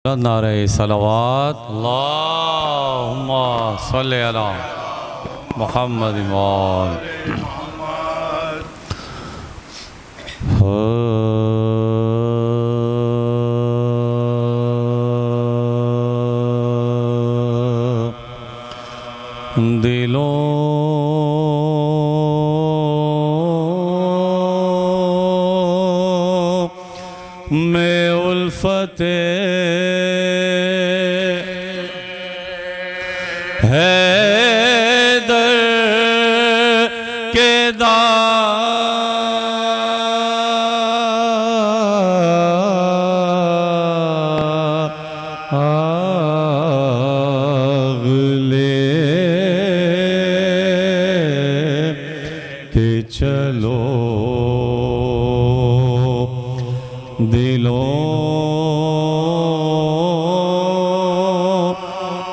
نعرہ صلوات اللہم صلی علی محمد وآل دلوں میں الفت حیدر کے داغ لے کے چلو دلوں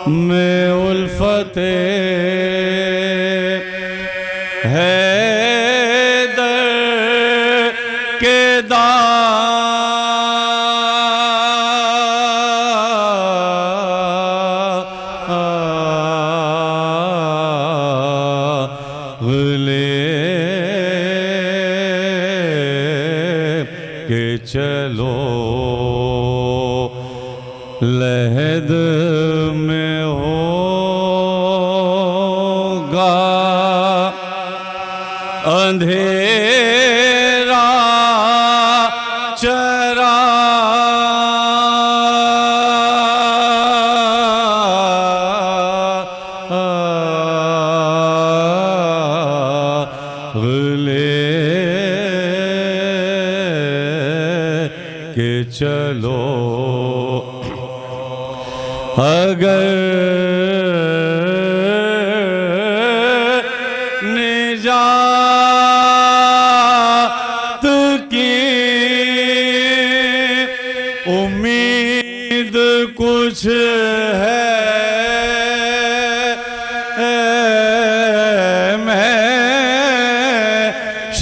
میں الفت حیدر کے داغ لے کے چلو لحد میں ہوگا اندھیرا چراغ لے کے چلو اگر نجات کی امید کچھ ہے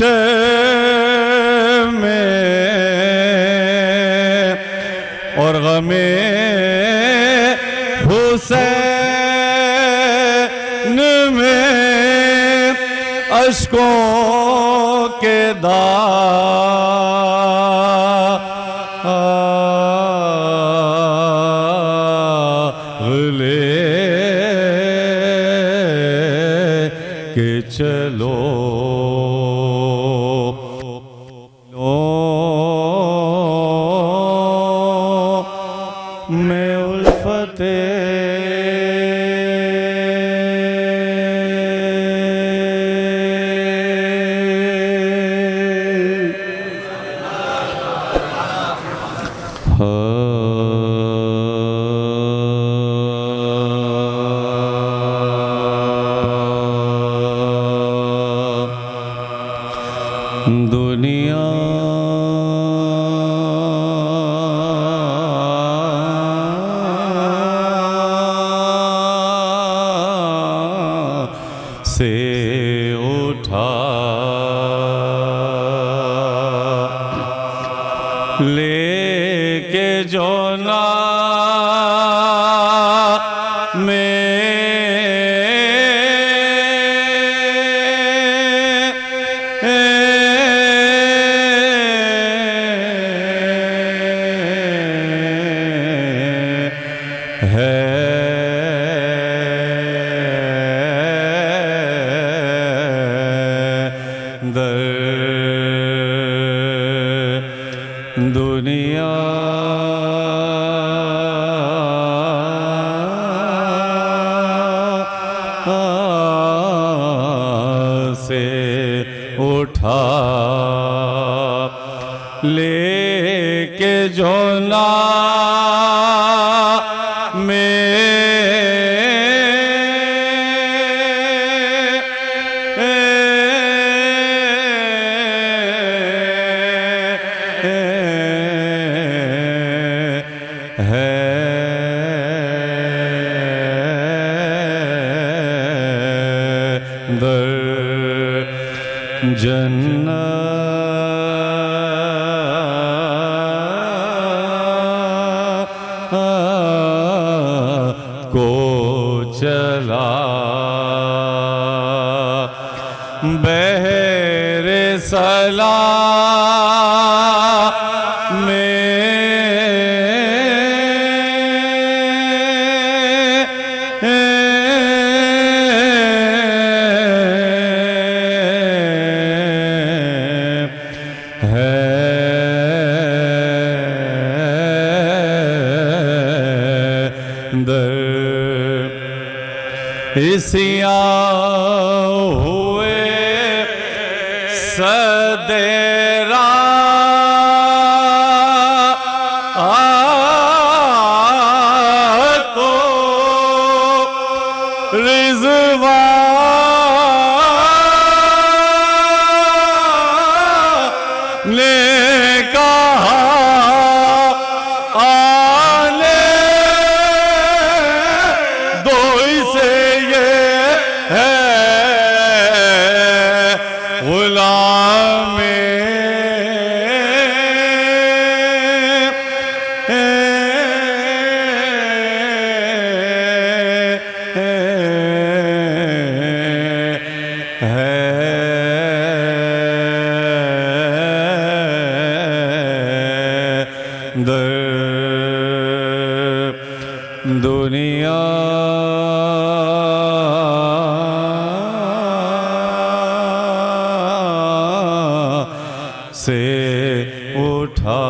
محشر میں اور غم حسین میں اشکوں کے داغ لے کے چلو میں الفت دنیا سے اٹھا لے کے جو دنیا سے اٹھا لے کے جو در جنت عیسیاں ہوئے صدرا تو رضوان نے کہا آنے دو اسے یہ ہے غلام در دنیا سے اٹھا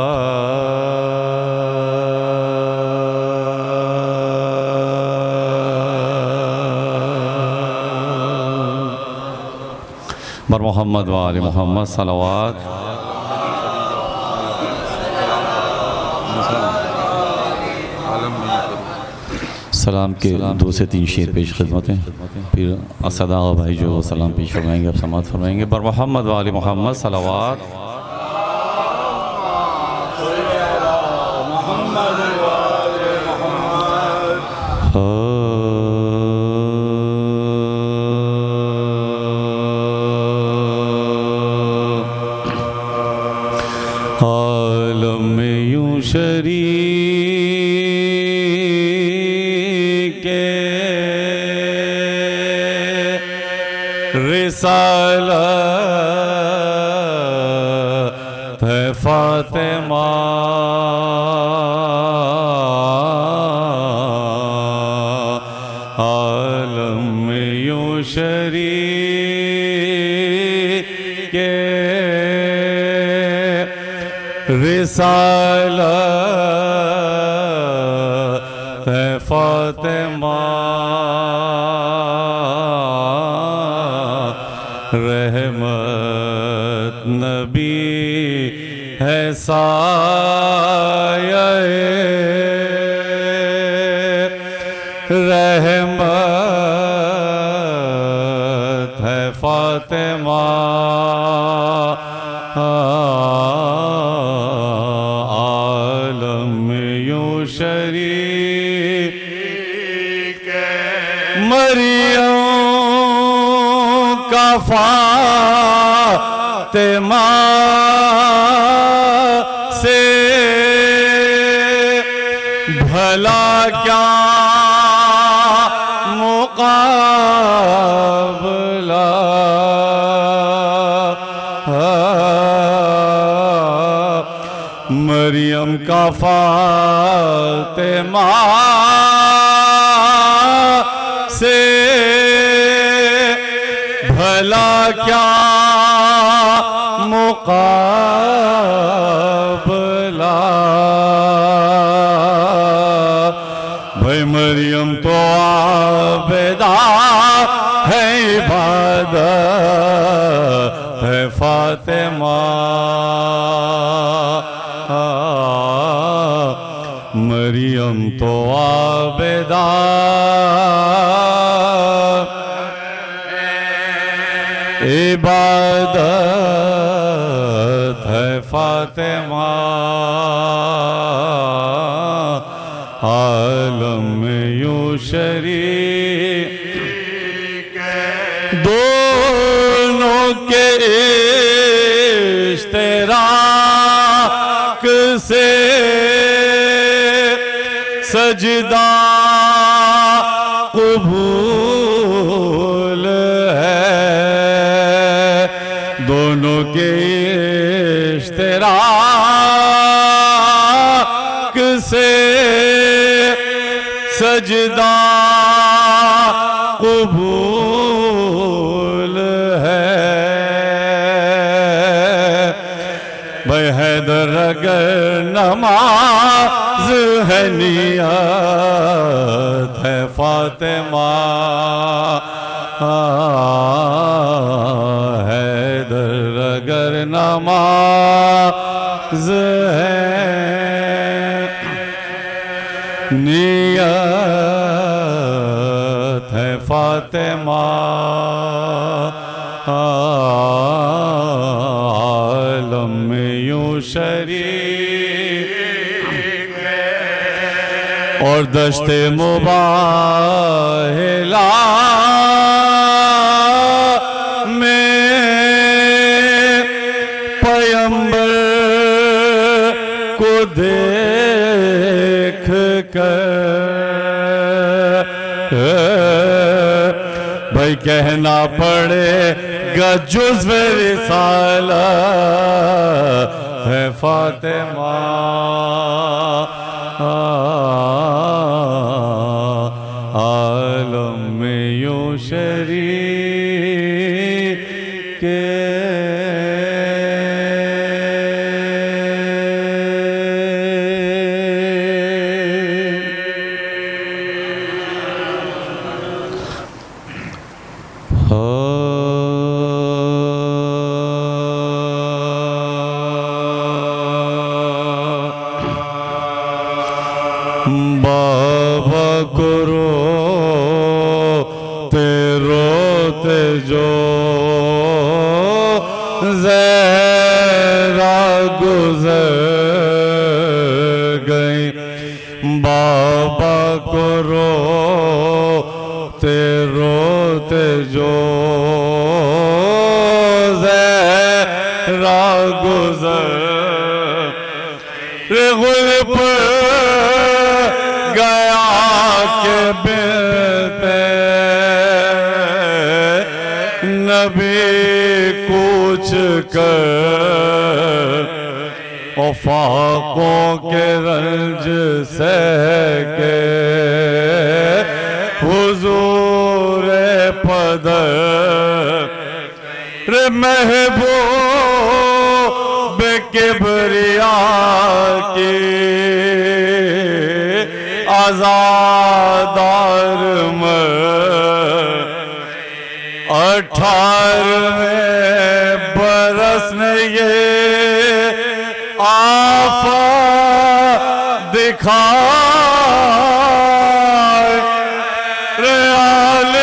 بر محمد و آل محمد صلوات سلام کے 2 سے 3 شعر پیش خدمت ہیں، پھر اسد آغا بھائی جو سلام پیش فرمائیں گے، اب سماعت فرمائیں گے۔ بر محمد و آل محمد صلوات۔ عالم میں یوں شریک رسالت ہے فاطمہ، عالم میں یوں شریک رسالت ہے فاطمہ، رحمت نبی ہے سایہ رحمت ہے فاطمہ، عالم یوں شریک مریم کا فاطمہ سے بھلا کیا مقابلہ، مریم کا فاطمہ سے بھلا کیا مقابلہ، بھائی مریم تو عابدہ ہے، عبادت ہے فاطمہ، مریم تو عابدہ عبادت ہے فاطمہ، عالم یوں شریک دونوں کے اشتراک سے سجدہ قبول ہے، دونوں کے اشتراک سے سجدہ قبول ہے، بھائی حیدر اگر نہ نماز ہے نیت ہے فاطمہ حیدر اگر نماز ہے نیت ہے فاطمہ عالم میں یوں شریک اور دشت مباہلہ میں پیمبر کو دیکھ کر بھائی کہنا پڑے گا جزو رسالت ہے فاطمہ عالم میں یوں شریک بابا کو روتے روتے جو زہرا گزر گئی بابا کو روتے روتے جو زہرا گزر غلب گیا کہ بلتے نبی کوچ کر وفاقوں کے رنج سہ کے حضور پدر محبوب کبریاء کی آزادار میں 18ویں برس نے یہ آفت دکھائے ریال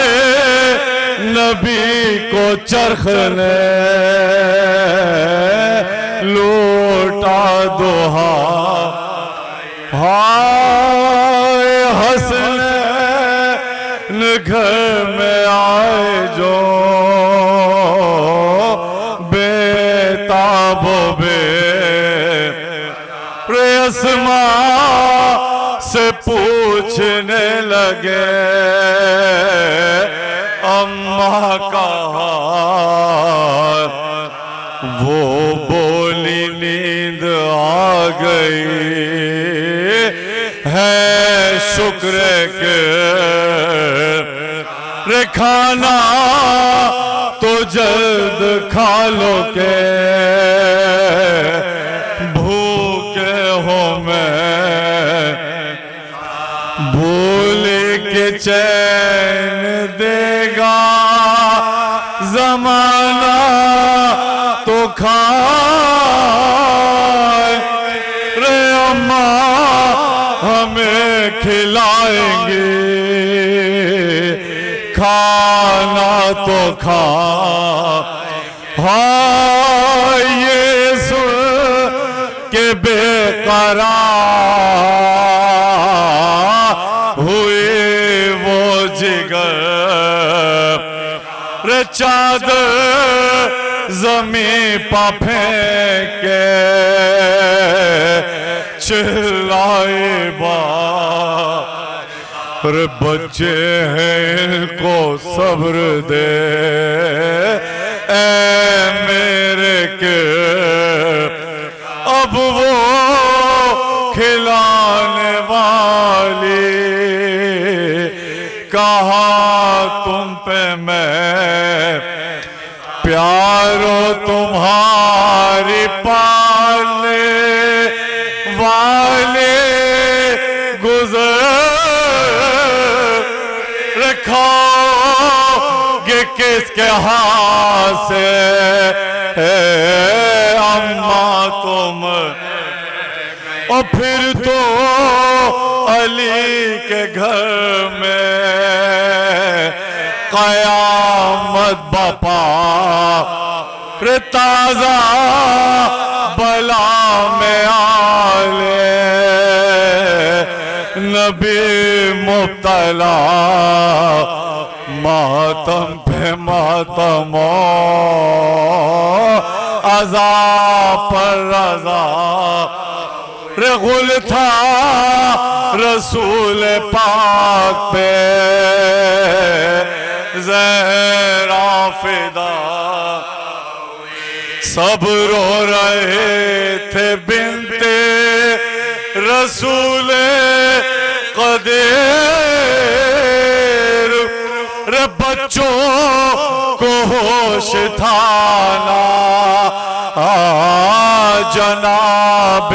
نبی کو چرخ نے لوٹا دوہا حسنین گھر میں آئے جو بے تاب و بے اسماء سے پوچھنے لگے اماں کہا وہ بولی نیند آ گئی ہے شکر کے کھانا تو جلد کھا لو کے بھوکے ہو میں بھولے کے چین دے گا زمانہ تو کھائے رے اماں ہمیں کھلائیں گے کھانا تو کھا یہ سن کے بے قرار ہوئے وہ جگر چادر زمین پا پھینکے چلائے باپ بچے ہیں ان کو صبر دے اے میرے کے اب وہ کھلانے والی کہا تم پہ میں پیارو تمہاری پالنے والی حالی گزر رکھو گے کس کے ہاتھ سے اماں تم اور پھر تو علی کے گھر میں قیامت بپا تازہ بلا میں آلے نبی مبتلا ماتم پہ ماتم عذاب پر عذاب غل تھا رسول پاک پہ زہرا فدا سب رو رہے تھے بنت رسول قدیر رے بچوں کو ہوش تھا نا جناب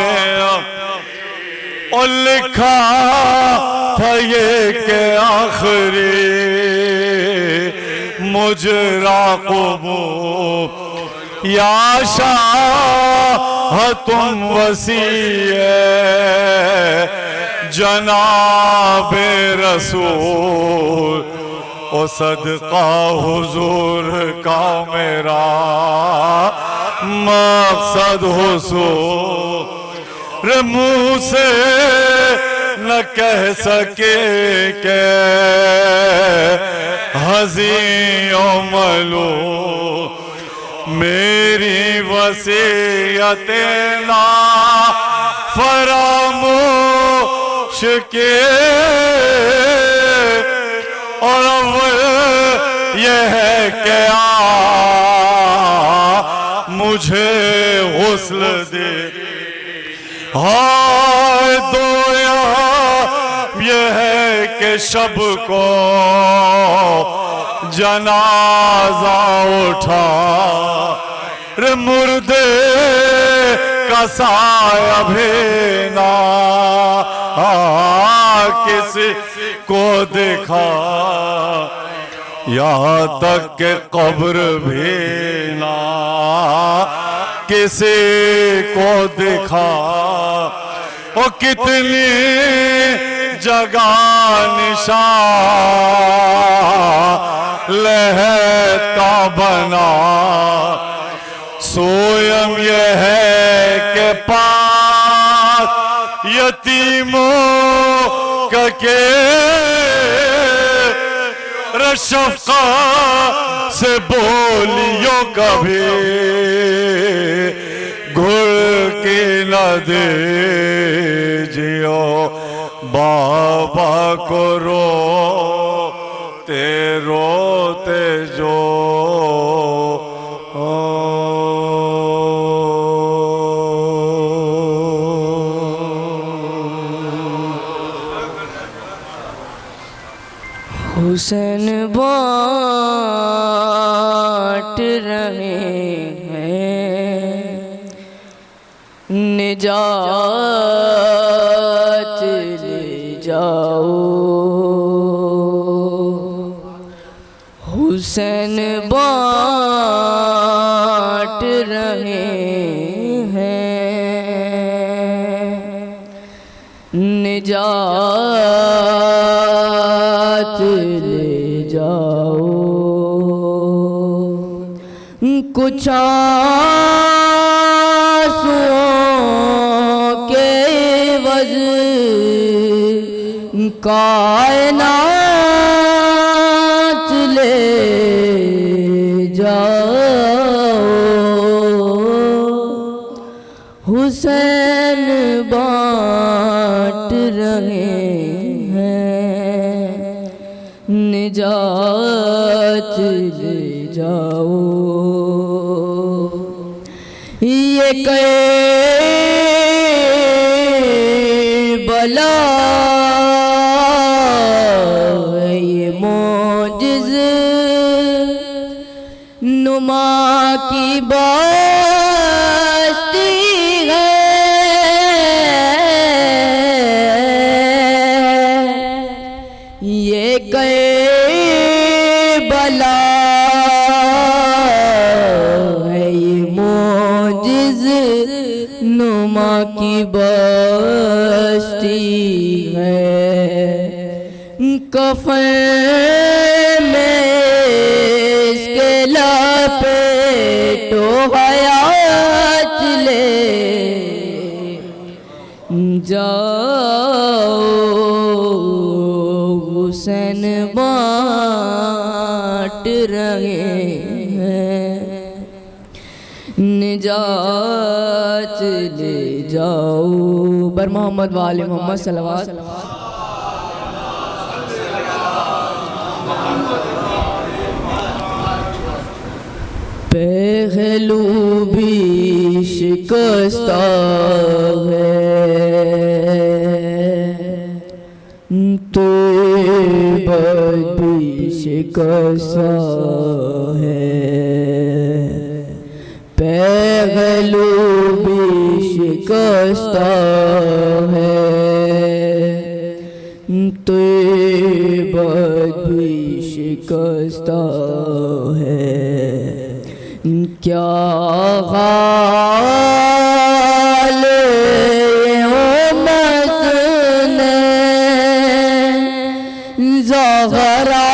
اور لکھا تھا یہ کہ آخری مجرا قبول یا شاہ تم وسیع جناب رسول او صدقہ حضور کا میرا مقصد حصول منہ سے نہ کہہ سکے کہ حزین و ملول میری وصیت نا فراموش کے اور اول یہ ہے کہ مجھے غسل دے ہائے دویا یہ ہے کہ شب کو جنازہ اٹھا رے مردے کا سایہ بھی نہ کسی کو دکھا یہاں تک کہ قبر بھی نہ کسی کو دکھا اور کتنی جگہ نشان لہتا بنا سویم یہ ہے کہ پاس یتیموں کا کہ شفقت سے بولیوں کبھی گھر کی نہ دیجیو بابا کو روتے جو حسین بانٹ رہے ہیں نجات لے جاؤ حسین بانٹ رہے ہیں نجات لے جاؤ کچھ آنسوؤں کے عوض کائنات لے جاؤ حسین بانٹ رہے ہیں نجات لے جاؤ یہ کربلا یہ معجز نما کی بستی ہے کفن میں اس کے لپیٹو حیات لے جاؤ حسین بانٹ رہے ہیں نجات لے جاؤ بر محمد وآل محمد صلوات پہلو بھی شکستہ ہے طیبت بھی شکستہ ہے پہلو بھی شکستہ ہے طیبت بھی شکستہ ہے کیا حال امت نے زہرا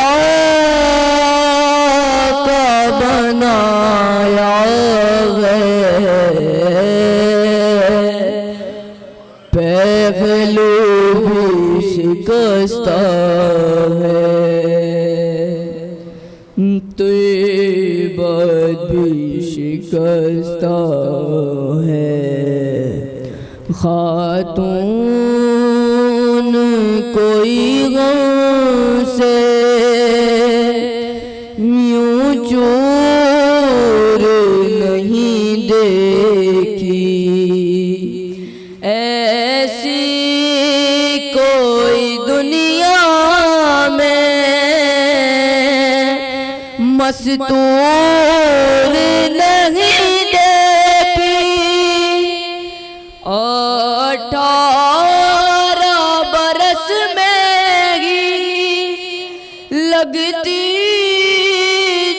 کا بنایا ہے پہلو بھی شکستہ ہے طیبت بھی شکستہ ہے خاتون کوئی غم سے یوں چور نہیں دیکھی ایسی کوئی دنیا میں مستور نہیں دیکھی 18 برس میں ہی لگتی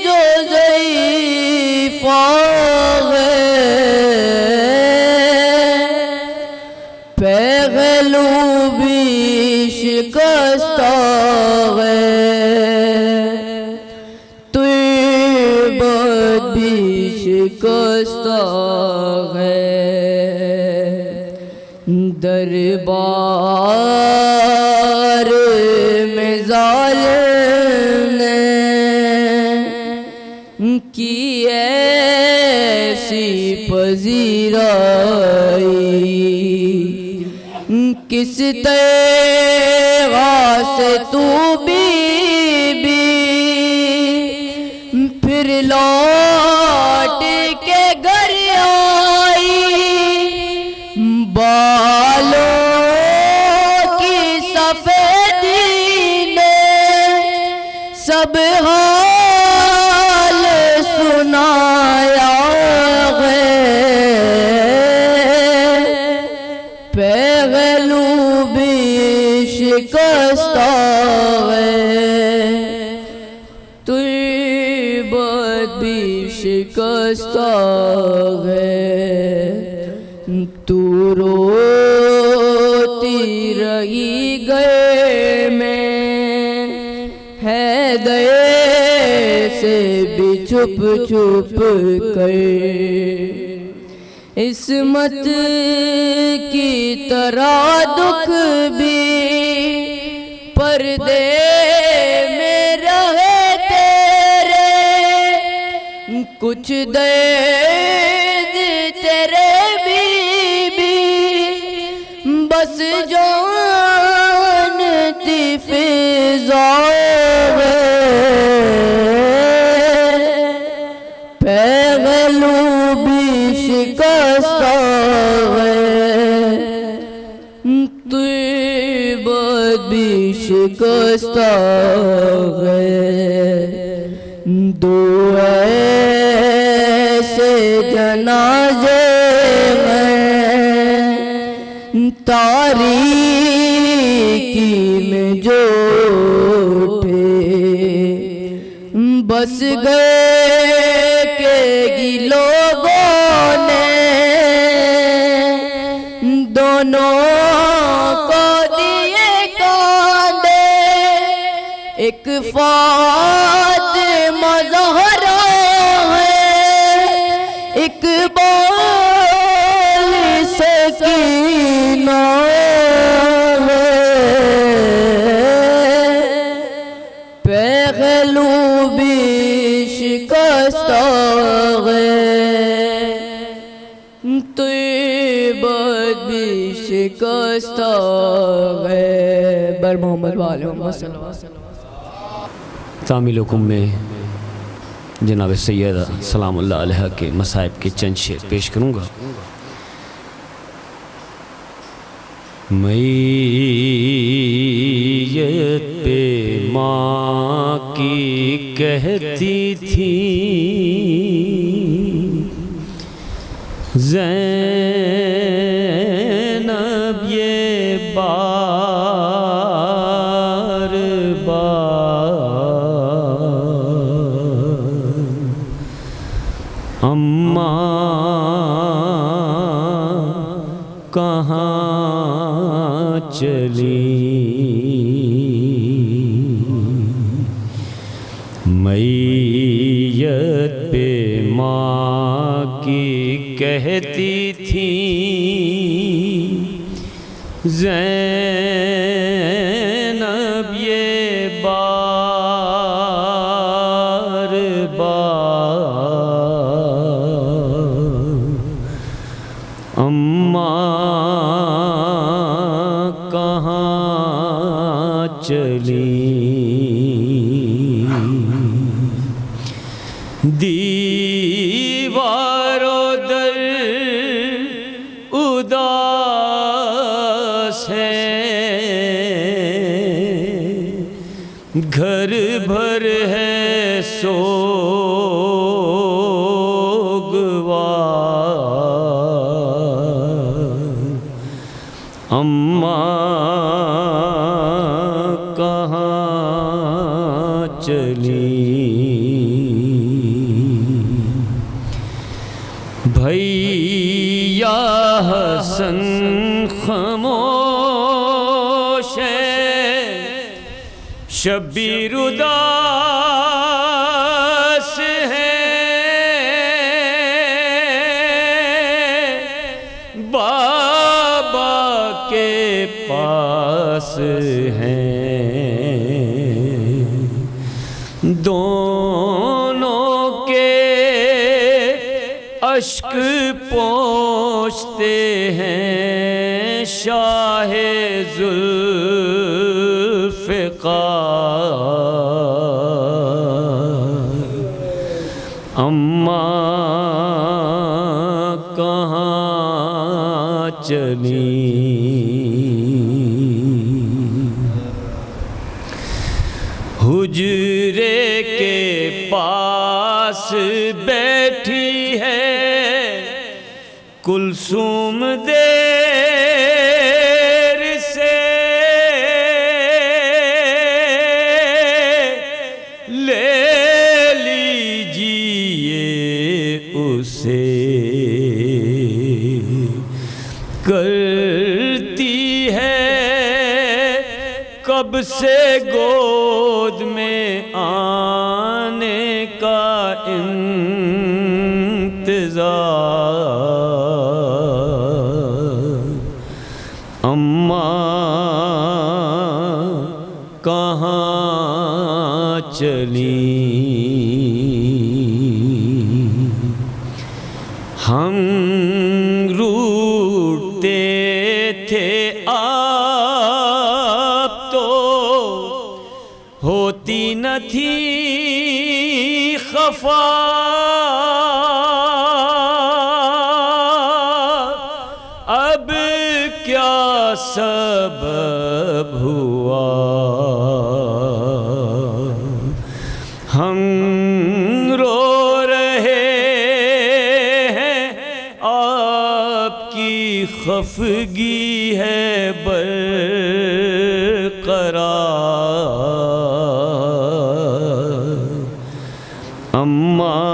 جو ضعیفہ ہے پہلو بھی شکستہ ہے شکستہ ہے دربار میں ظالم نے کی ایسی پذیرائی کس طرح سے تو بی پھر لوٹ کے گھر آئی بالوں کی سفیدی نے سب حال سنایا ہے پہلو بھی شکستہ ہے طیبت بھی شکستہ ہے تو روتی رہی گئے میں حیدر سے بھی چھپ چھپ کر عصمت کی طرح دکھ بھی پردے میں رہے تیرے کچھ درد تیرے بی بس جانتی فضا پہلو بھی شکستہ ہے طیبت بھی شکستہ ہے دو ایسے جنازے میں تاریکی میں جو اٹھے بس گئے کہ لوگوں نے دونوں کو دیے کاندھے ایک فاطمہ زہرا ہے، اقبال سکینہ ہے، پہلو بھی شکستہ ہے، طیبت بھی شکستہ ہے۔ بر محمد وآلہ محمد صلی اللہ علیہ وسلم۔ تعمیلکم میں جناب سیدہ سلام اللہ علیہ کے مصائب کے چند شعر پیش کروں گا۔ میت پہ ماں کی کہتی تھی زینب یہ بار اماں کہاں چلی، میت پہ ماں کی کہتی تھی زینب یہ بار اماں کہاں چلی، دیوار و در اداس ہے، گھر بھر ہے سوگوار، اماں کہاں چلی، بھیا حسن خاموش ہے، شبیر اداس ہے، بابا کے پاس ہیں، دونوں کے اشک پہنچتے ہیں شاہ ذوالفقار، اماں کہاں چلی، حجرے کے پاس بیٹھی ہے کلثوم دیر سے، لے لیجیے اسے، کرتی ہے کب سے گود میں آنے کا انتظار، اماں کہاں چلی، ہم روٹتے تھے آپ تو ہوتی نہ تھی خفا، اب کیا سبب ہوا، ہم رو رہے ہیں آپ کی خفگی ہے برقرار، اماں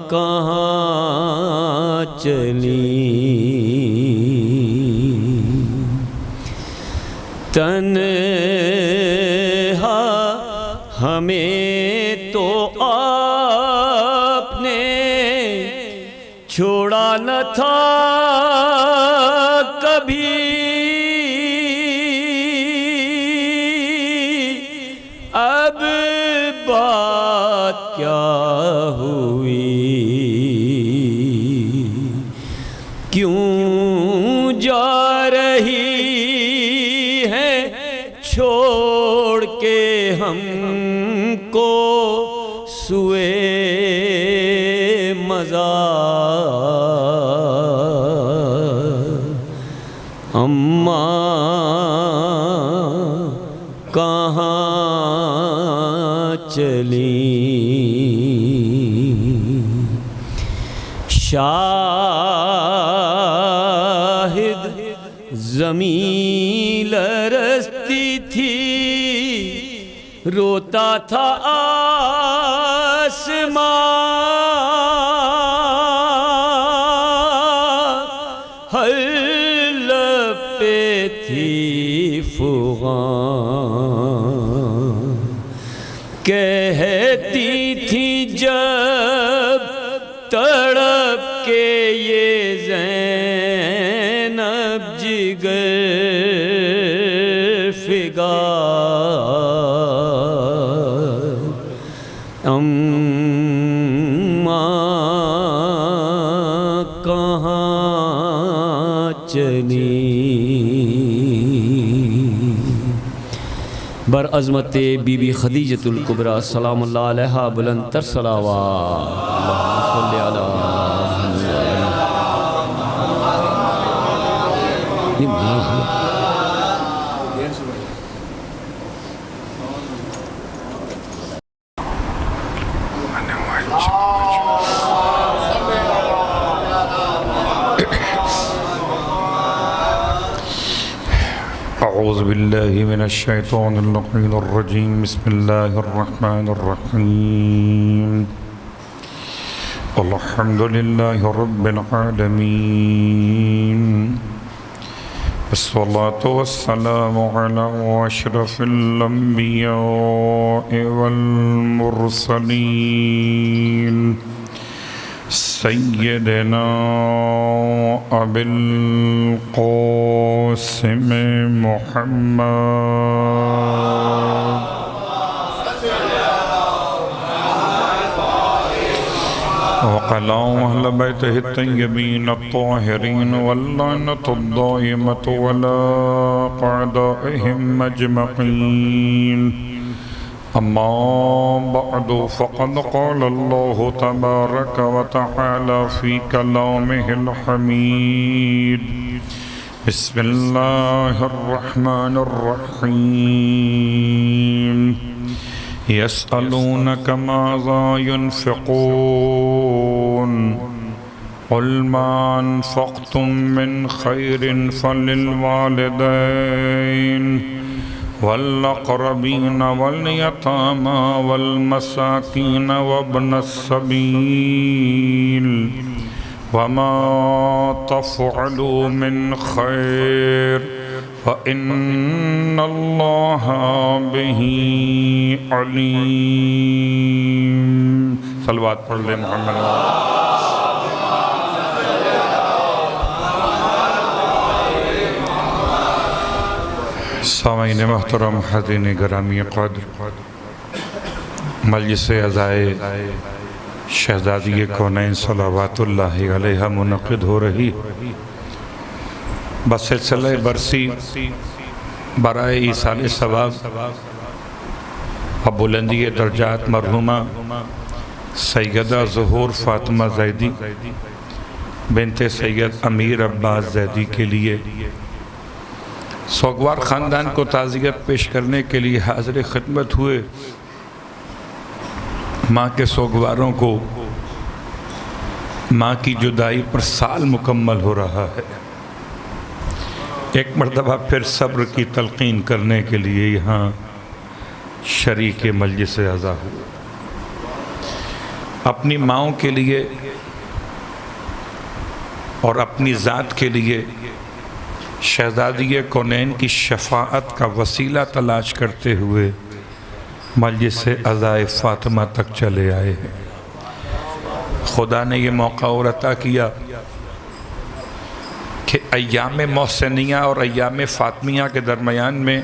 کہاں چلی، تنہا ہمیں تو آپ نے چھوڑا نہ تھا کبھی، اب بات کیا ہوئی، کیوں جا رہی ہے چھوڑ کے ہم کو سوئے مزار، اماں کہاں چلی، شاہد زمین لرزتی تھی، روتا تھا آسمان، ہر لب پہ تھی فغان، کہتی تھی جب تڑپ کے یہ زینب جگر فگار، اماں کہاں چلی، برعظمت بی بی خدیجۃ الکبریٰ سلام اللہ علیہا بلند تر صلوات، اللہم صلی علی اعوذ باللہ من الشیطان اللعین الرجیم، بسم اللہ الرحمن الرحیم، الحمد للہ رب العالمین، والصلاة والسلام علی اشرف الانبیاء والمرسلین، سیدنا ابی القاسم محمد وعلى أهل بيته الطيبين الطاهرين واللعنة الدائمة على أعدائهم أجمعين، أما بعد فقد قال الله تبارك وتعالى في كلامه الحميد، بسم الله الرحمن الرحيم، يسألونك ماذا ينفقون قل ما أنفقتم من خير فللوالدين والأقربين واليتامى والمساكين وابن السبيل، وما تفعلوا من خير فإن الله به عليم۔ صلوات پڑھ لیں محمد۔ سامعین محترم، حاضرین گرامی قدر، مجلس عزائے شہزادی کونین صلوات اللہ علیہ منعقد ہو رہی بسلسلہ برسی برائے ایصال ثواب و بلندی درجات مرحومہ سیدہ ظہور فاطمہ زیدی بنت سید امیر عباس زیدی کے لیے سوگوار خاندان کو تعزیت پیش کرنے کے لیے حاضر خدمت ہوئے۔ ماں کے سوگواروں کو ماں کی جدائی پر سال مکمل ہو رہا ہے، ایک مرتبہ پھر صبر کی تلقین کرنے کے لیے یہاں شریک مجلس اعزا ہوئے۔ اپنی ماؤں کے لیے اور اپنی ذات کے لیے شہزادی کونین کی شفاعت کا وسیلہ تلاش کرتے ہوئے مجلس عزائے فاطمہ تک چلے آئے ہیں۔ خدا نے یہ موقع اور عطا کیا کہ ایام محسنیہ اور ایام فاطمیہ کے درمیان میں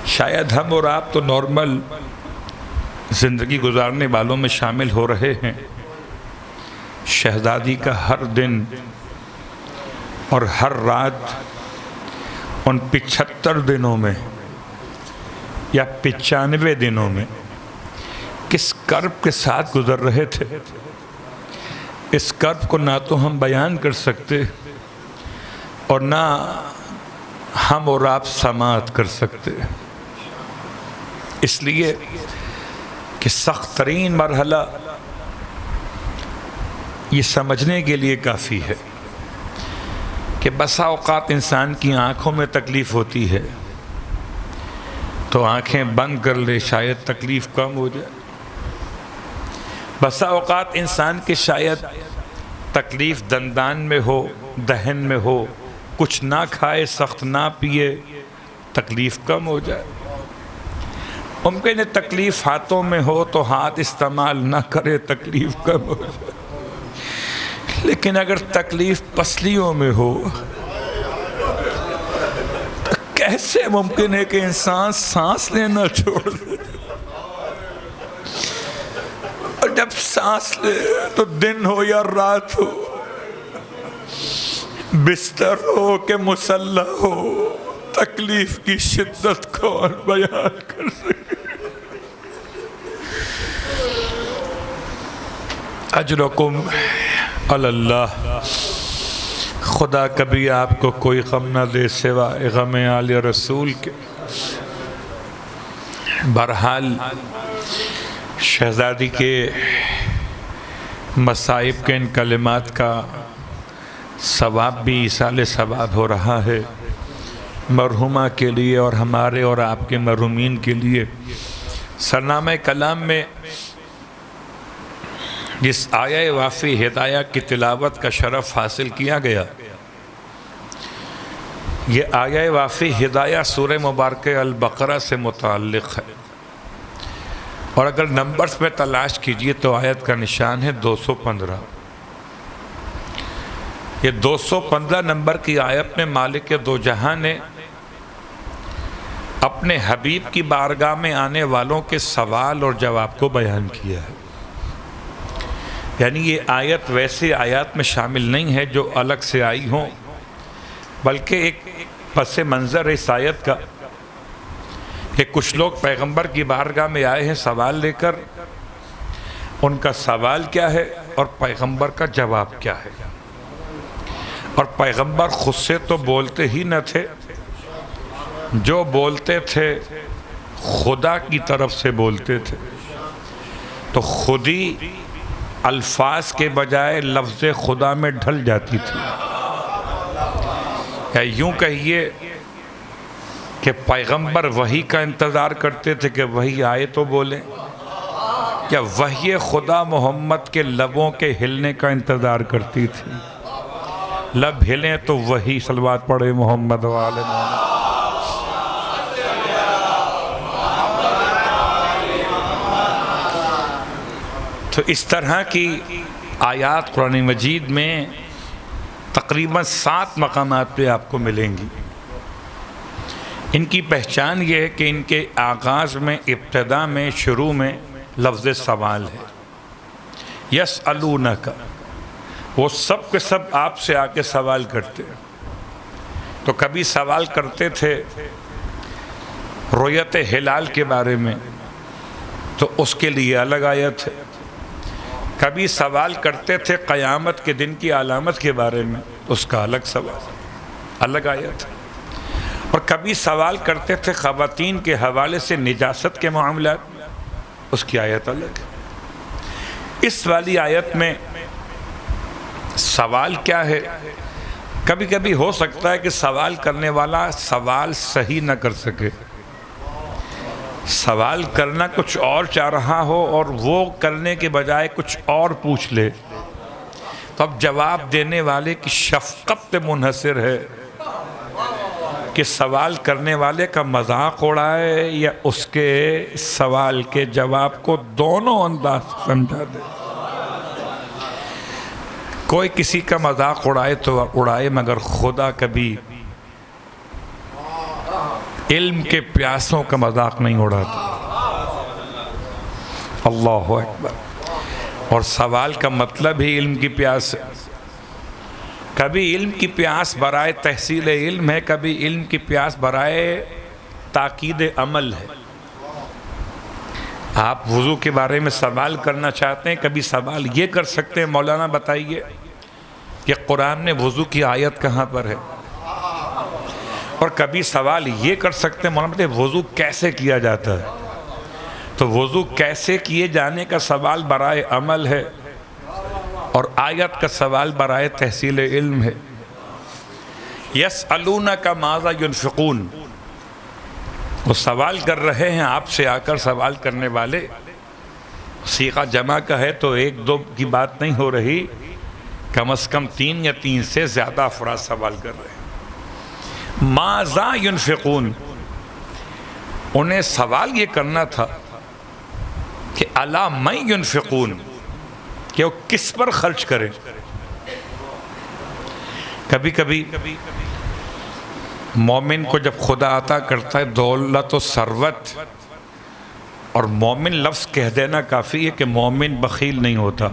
شاید ہم اور آپ تو نارمل زندگی گزارنے والوں میں شامل ہو رہے ہیں، شہزادی کا ہر دن اور ہر رات ان 75 دنوں میں یا 95 دنوں میں کس کرب کے ساتھ گزر رہے تھے، اس کرب کو نہ تو ہم بیان کر سکتے اور نہ ہم اور آپ سماعت کر سکتے، اس لیے کہ سخت ترین مرحلہ یہ سمجھنے کے لیے کافی ہے کہ بسا اوقات انسان کی آنکھوں میں تکلیف ہوتی ہے تو آنکھیں بند کر لے، شاید تکلیف کم ہو جائے۔ بسا اوقات انسان کے شاید تکلیف دندان میں ہو، دہن میں ہو، کچھ نہ کھائے، سخت نہ پیے، تکلیف کم ہو جائے۔ ممکن ہے تکلیف ہاتھوں میں ہو تو ہاتھ استعمال نہ کرے، تکلیف کم ہو جائے، لیکن اگر تکلیف پسلیوں میں ہو تو کیسے ممکن ہے کہ انسان سانس لینا چھوڑ دے؟ اور جب سانس لے تو دن ہو یا رات ہو، بستر ہو کہ مسلح ہو، تکلیف کی شدت کون بیان کر سکے؟ اجرکم علی اللہ، خدا کبھی آپ کو کوئی غم نہ دے سوائے غم آل رسول کے۔ بہرحال شہزادی کے مصائب کے ان کلمات کا ثواب بھی ایصال ثواب ہو رہا ہے مرحومہ کے لیے اور ہمارے اور آپ کے مرحومین کے لیے۔ سرنامہ کلام میں جس آیہ وافی ہدایہ کی تلاوت کا شرف حاصل کیا گیا، یہ آیہ وافی ہدایہ سورہ مبارکہ البقرہ سے متعلق ہے، اور اگر نمبرز میں تلاش کیجئے تو آیت کا نشان ہے 215۔ یہ 215 نمبر کی آیت میں مالک دو جہاں نے اپنے حبیب کی بارگاہ میں آنے والوں کے سوال اور جواب کو بیان کیا ہے۔ یعنی یہ آیت ویسے آیات میں شامل نہیں ہے جو الگ سے آئی ہوں، بلکہ ایک پس منظر اس آیت کا کہ کچھ لوگ پیغمبر کی بارگاہ میں آئے ہیں سوال لے کر، ان کا سوال کیا ہے اور پیغمبر کا جواب کیا ہے۔ اور پیغمبر خود سے تو بولتے ہی نہ تھے، جو بولتے تھے خدا کی طرف سے بولتے تھے، تو خود ہی الفاظ کے بجائے لفظ خدا میں ڈھل جاتی تھی۔ یا یوں کہیے کہ پیغمبر وحی کا انتظار کرتے تھے کہ وحی آئے تو بولیں، یا وحی خدا محمد کے لبوں کے ہلنے کا انتظار کرتی تھی، لب ہلیں تو وحی صلوات پڑھے محمد وآل محمد۔ تو اس طرح کی آیات قرآن مجید میں تقریباً 7 مقامات پہ آپ کو ملیں گی۔ ان کی پہچان یہ ہے کہ ان کے آغاز میں، ابتدا میں، شروع میں لفظ سوال ہے۔ یسألونک، وہ سب کے سب آپ سے آ کے سوال کرتے ہیں۔ تو کبھی سوال کرتے تھے رؤیت ہلال کے بارے میں، تو اس کے لیے الگ آیت ہے۔ کبھی سوال کرتے تھے قیامت کے دن کی علامت کے بارے میں، اس کا الگ سوال، الگ آیت ہے۔ اور کبھی سوال کرتے تھے خواتین کے حوالے سے نجاست کے معاملات میں، اس کی آیت الگ ہے۔ اس والی آیت میں سوال کیا ہے؟ کبھی کبھی ہو سکتا ہے کہ سوال کرنے والا سوال صحیح نہ کر سکے، سوال کرنا کچھ اور چاہ رہا ہو اور وہ کرنے کے بجائے کچھ اور پوچھ لے، تو اب جواب دینے والے کی شفقت پہ منحصر ہے کہ سوال کرنے والے کا مذاق اڑائے یا اس کے سوال کے جواب کو دونوں انداز سمجھا دے۔ کوئی کسی کا مذاق اڑائے تو اڑائے، مگر خدا کبھی علم کے پیاسوں کا مذاق نہیں اڑاتا۔ اللہ اکبر۔ اور سوال کا مطلب ہی علم کی پیاس ہے۔ کبھی علم کی پیاس برائے تحصیل علم ہے، کبھی علم کی پیاس برائے تاکید عمل ہے۔ آپ وضو کے بارے میں سوال کرنا چاہتے ہیں، کبھی سوال یہ کر سکتے ہیں مولانا بتائیے کہ قرآن میں وضو کی آیت کہاں پر ہے، اور کبھی سوال یہ کر سکتے ہیں مولانا بتائیے وضو کیسے کیا جاتا ہے۔ تو وضو کیسے کیے جانے کا سوال برائے عمل ہے، اور آیت کا سوال برائے تحصیل علم ہے۔ یسألونک ماذا ینفقون، وہ سوال کر رہے ہیں آپ سے آ کر سوال کرنے والے۔ صیغہ جمع کا ہے تو ایک دو کی بات نہیں ہو رہی، کم از کم 3 یا 3 سے زیادہ افراد سوال کر رہے ہیں۔ ماذا ینفقون، انہیں سوال یہ کرنا تھا کہ الا من ینفقون، کہ وہ کس پر خرچ کرے۔ کبھی کبھی مومن کو جب خدا عطا کرتا ہے دولت و ثروت، اور مومن لفظ کہہ دینا کافی ہے کہ مومن بخیل نہیں ہوتا،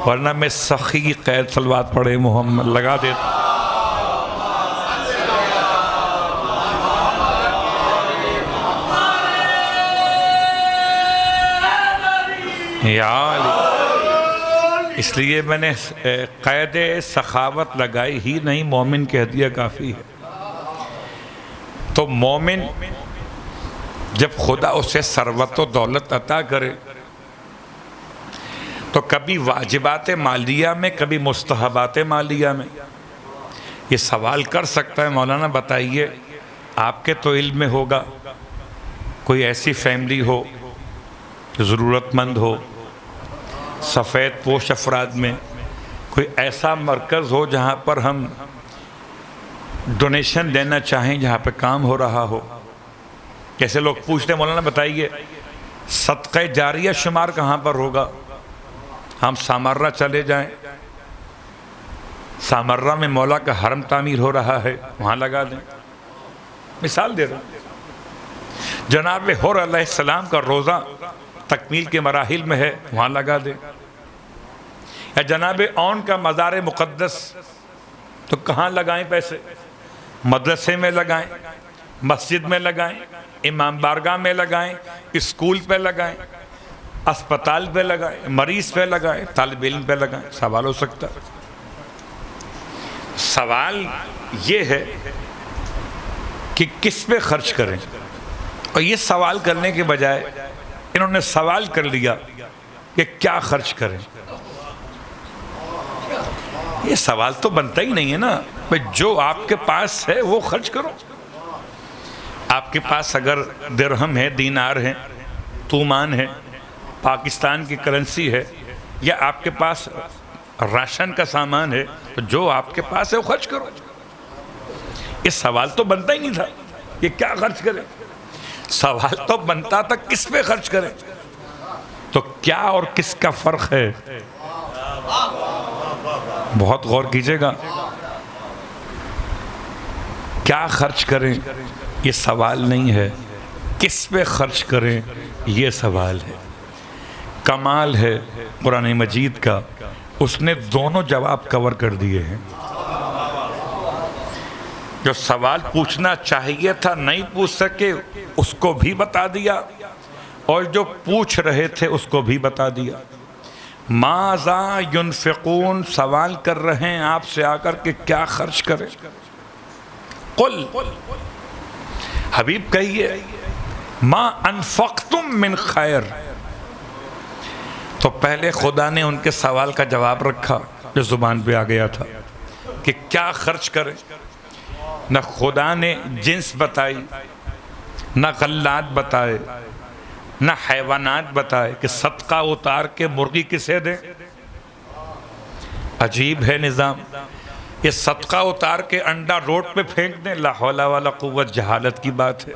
ورنہ میں سخی قید صلوات پڑھے محمد لگا دیتا۔ یا علی، اس لیے میں نے قید سخاوت لگائی ہی نہیں، مومن کہہ دیا کافی ہے۔ تو مومن جب خدا اسے ثروت و دولت عطا کرے تو کبھی واجبات مالیہ میں، کبھی مستحبات مالیہ میں یہ سوال کر سکتا ہے مولانا بتائیے آپ کے تو علم میں ہوگا، کوئی ایسی فیملی ہو ضرورت مند ہو، سفید پوش افراد میں کوئی ایسا مرکز ہو جہاں پر ہم ڈونیشن دینا چاہیں، جہاں پہ کام ہو رہا ہو۔ کیسے لوگ پوچھتے ہیں مولانا بتائیے صدقہ جاریہ شمار کہاں پر ہوگا، ہم سامرہ چلے جائیں، سامرہ میں مولا کا حرم تعمیر ہو رہا ہے، وہاں لگا دیں۔ مثال دے رہا ہوں، جناب حر علیہ السلام کا روزہ تکمیل کے مراحل میں ہے، وہاں لگا دیں۔ یا جناب اون کا مزار مقدس، تو کہاں لگائیں پیسے؟ مدرسے میں لگائیں، مسجد میں لگائیں، امام بارگاہ میں لگائیں، اسکول پہ لگائیں، اسپتال پہ لگائیں، مریض پہ لگائیں، طالب علم پہ لگائیں۔ سوال ہو سکتا ہے۔ سوال یہ ہے کہ کس پہ خرچ کریں، اور یہ سوال کرنے کے بجائے انہوں نے سوال کر لیا کہ کیا خرچ کریں۔ یہ سوال تو بنتا ہی نہیں ہے نا، جو آپ کے پاس ہے وہ خرچ کرو۔ آپ کے پاس اگر درہم ہے، دینار ہے، تومان ہے، پاکستان کی کرنسی ہے، یا آپ کے پاس راشن کا سامان ہے، تو جو آپ کے پاس ہے وہ خرچ کرو۔ یہ سوال تو بنتا ہی نہیں تھا کہ کیا خرچ کریں، سوال تو بنتا تھا کس پہ خرچ کریں۔ تو کیا اور کس کا فرق ہے، بہت غور کیجئے گا۔ کیا خرچ کریں یہ سوال نہیں ہے، کس پہ خرچ کریں یہ سوال ہے۔ کمال ہے قرآن مجید کا، اس نے دونوں جواب کور کر دیے ہیں۔ جو سوال پوچھنا چاہیے تھا نہیں پوچھ سکے اس کو بھی بتا دیا، اور جو پوچھ رہے تھے اس کو بھی بتا دیا۔ ماذا ینفقون، سوال کر رہے ہیں آپ سے آ کر کہ کیا خرچ کریں۔ قل، حبیب کہیے ما انفقتم من خیر۔ تو پہلے خدا نے ان کے سوال کا جواب رکھا جو زبان پہ آ گیا تھا کہ کیا خرچ کریں۔ نہ خدا نے جنس بتائی، نہ غلات بتائے، نہ حیوانات بتائے کہ صدقہ اتار کے مرغی کسے دیں، عجیب ہے نظام. یہ صدقہ اتار کے انڈا روڈ پہ پھینک دیں, لا حول ولا قوت, جہالت کی بات ہے.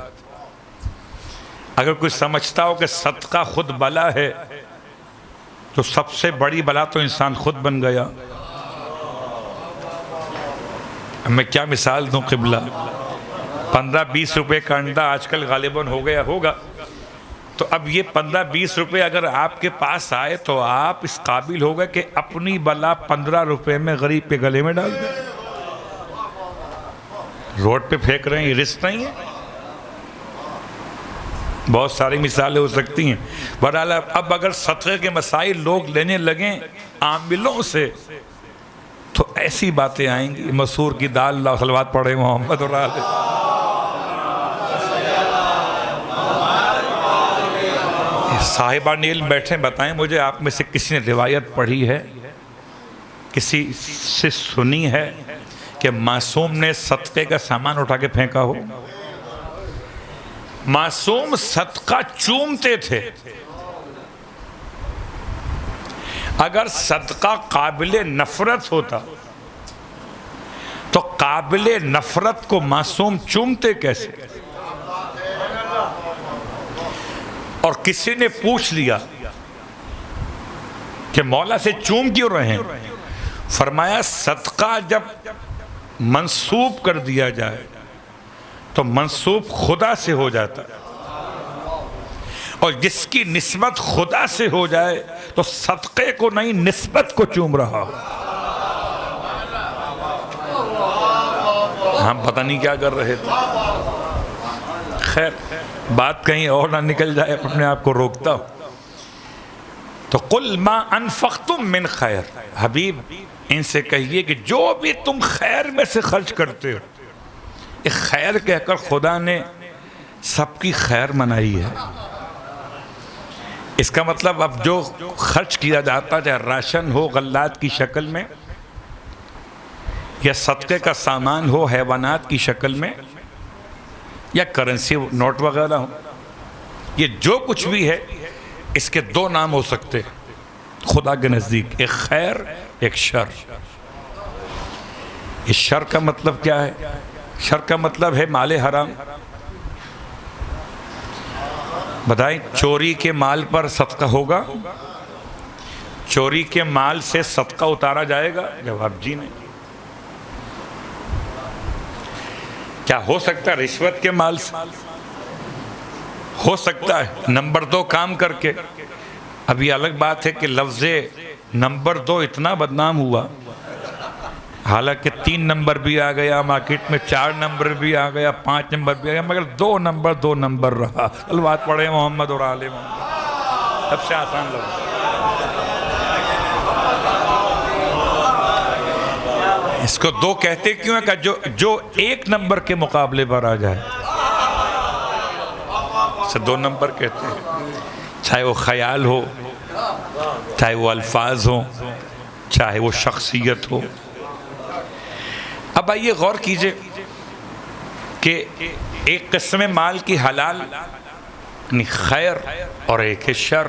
اگر کوئی سمجھتا ہو کہ صدقہ خود بلا ہے تو سب سے بڑی بلا تو انسان خود بن گیا. میں کیا مثال دوں قبلہ, 15-20 روپے کا انڈا آج کل غالباً ہو گیا ہوگا, تو اب یہ 15-20 روپے اگر آپ کے پاس آئے تو آپ اس قابل ہو گئے کہ اپنی بلا 15 روپے میں غریب کے گلے میں ڈال دیں. روڈ پہ پھینک رہے ہیں, یہ رزق نہیں ہے. بہت ساری مثالیں ہو سکتی ہیں. بہرحال اب اگر صدقے کے مسائل لوگ لینے لگیں عاملوں سے تو ایسی باتیں آئیں گی. مسور کی دال, اللہ صلوات پڑھے محمد اور آلہ. صاحبان علم بیٹھیں, بتائیں مجھے آپ میں سے کسی نے روایت پڑھی ہے, کسی سے سنی ہے کہ معصوم نے صدقے کا سامان اٹھا کے پھینکا ہو؟ معصوم صدقہ چومتے تھے. اگر صدقہ قابل نفرت ہوتا تو قابل نفرت کو معصوم چومتے کیسے؟ اور کسی نے پوچھ لیا کہ مولا سے چوم کیوں رہے ہیں؟ فرمایا صدقہ جب منسوب کر دیا جائے تو منسوب خدا سے ہو جاتا ہے, اور جس کی نسبت خدا سے ہو جائے تو صدقے کو نہیں نسبت کو چوم رہا ہو. ہم پتہ نہیں کیا کر رہے تھے. خیر, بات کہیں اور نہ نکل جائے, اپنے آپ کو روکتا ہوں. تو قل ما انفقتم من خیر, حبیب ان سے کہیے کہ جو بھی تم خیر میں سے خرچ کرتے ہو, ایک خیر کہہ کر خدا نے سب کی خیر منائی ہے. اس کا مطلب اب جو خرچ کیا جاتا, چاہے راشن ہو غلات کی شکل میں, یا صدقے کا سامان ہو حیوانات کی شکل میں, یا کرنسی نوٹ وغیرہ ہو, یہ جو کچھ بھی ہے اس کے دو نام ہو سکتے خدا کے نزدیک, ایک خیر ایک شر. اس شر کا مطلب کیا ہے؟ شر کا مطلب ہے مال حرام. بتائیں, چوری کے مال پر صدقہ ہوگا؟ چوری کے مال سے صدقہ اتارا جائے گا؟ جواب جی نہیں. کیا ہو سکتا ہے رشوت کے مال سے؟ ہو سکتا ہے. نمبر 2 کام کر کے. اب یہ الگ بات ہے کہ لفظ نمبر 2 اتنا بدنام ہوا, حالانکہ 3 نمبر بھی آ گیا مارکیٹ میں, 4 نمبر بھی آ گیا, 5 نمبر بھی آ گیا, مگر 2 نمبر رہا. صلوات پڑھے محمد اور آل محمد. سب سے آسان لفظ. اس کو 2 کہتے کیوں ہیں کہ جو 1 نمبر کے مقابلے پر آ جائے اسے 2 نمبر کہتے ہیں. چاہے وہ خیال ہو, چاہے وہ الفاظ ہو, چاہے وہ شخصیت ہو. اب آئیے غور کیجئے کہ ایک قسم مال کی حلال یعنی خیر اور ایک ہے شر.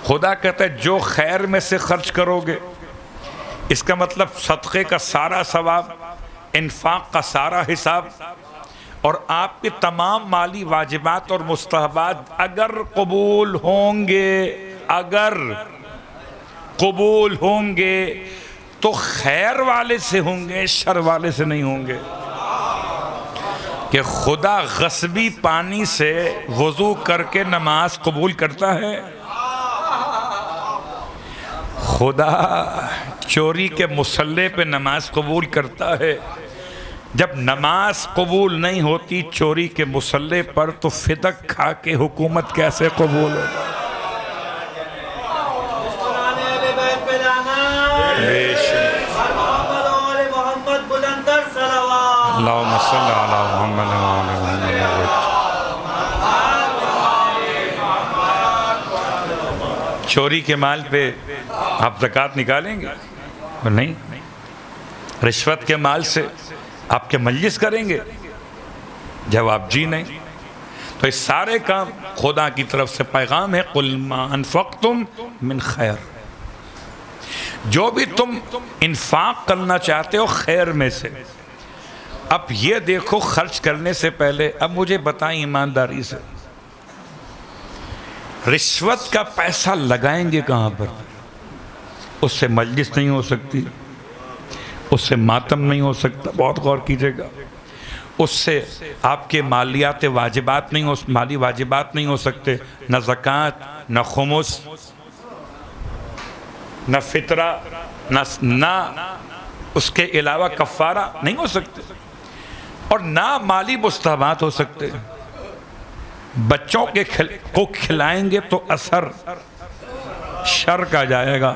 خدا کہتا ہے جو خیر میں سے خرچ کرو گے, اس کا مطلب صدقے کا سارا ثواب, انفاق کا سارا حساب, اور آپ کے تمام مالی واجبات اور مستحبات اگر قبول ہوں گے تو خیر والے سے ہوں گے, شر والے سے نہیں ہوں گے. کہ خدا غصبی پانی سے وضو کر کے نماز قبول کرتا ہے؟ خدا چوری کے مصلے پہ نماز قبول کرتا ہے؟ جب نماز قبول نہیں ہوتی چوری کے مصلے پر تو فدق کھا کے حکومت کیسے قبول ہوگا؟ اللہم صلی علی محمد چوری کے مال پہ آپ زکوٰۃ نکالیں گے؟ نہیں. رشوت کے مال سے آپ کے مجلس کریں گے؟ جواب جی نہیں. تو اس سارے کام خدا کی طرف سے پیغام ہے, قل ما انفقتم من خیر. جو بھی تم انفاق کرنا چاہتے ہو خیر میں سے، اب یہ دیکھو خرچ کرنے سے پہلے اب مجھے بتائیں ایمانداری سے، رشوت کا پیسہ لگائیں گے کہاں پر؟ اس سے مجلس نہیں ہو سکتی، اس سے ماتم نہیں ہو سکتا، بہت غور کیجئے گا، اس سے آپ کے مالی واجبات نہیں ہو سکتے، نہ زکوٰۃ، نہ خمس، نہ فطرہ، نہ اس کے علاوہ کفارہ نہیں ہو سکتے، اور نہ مالی مستحبات ہو سکتے۔ بچوں کو کھلائیں گے تو اثر شر کا جائے گا،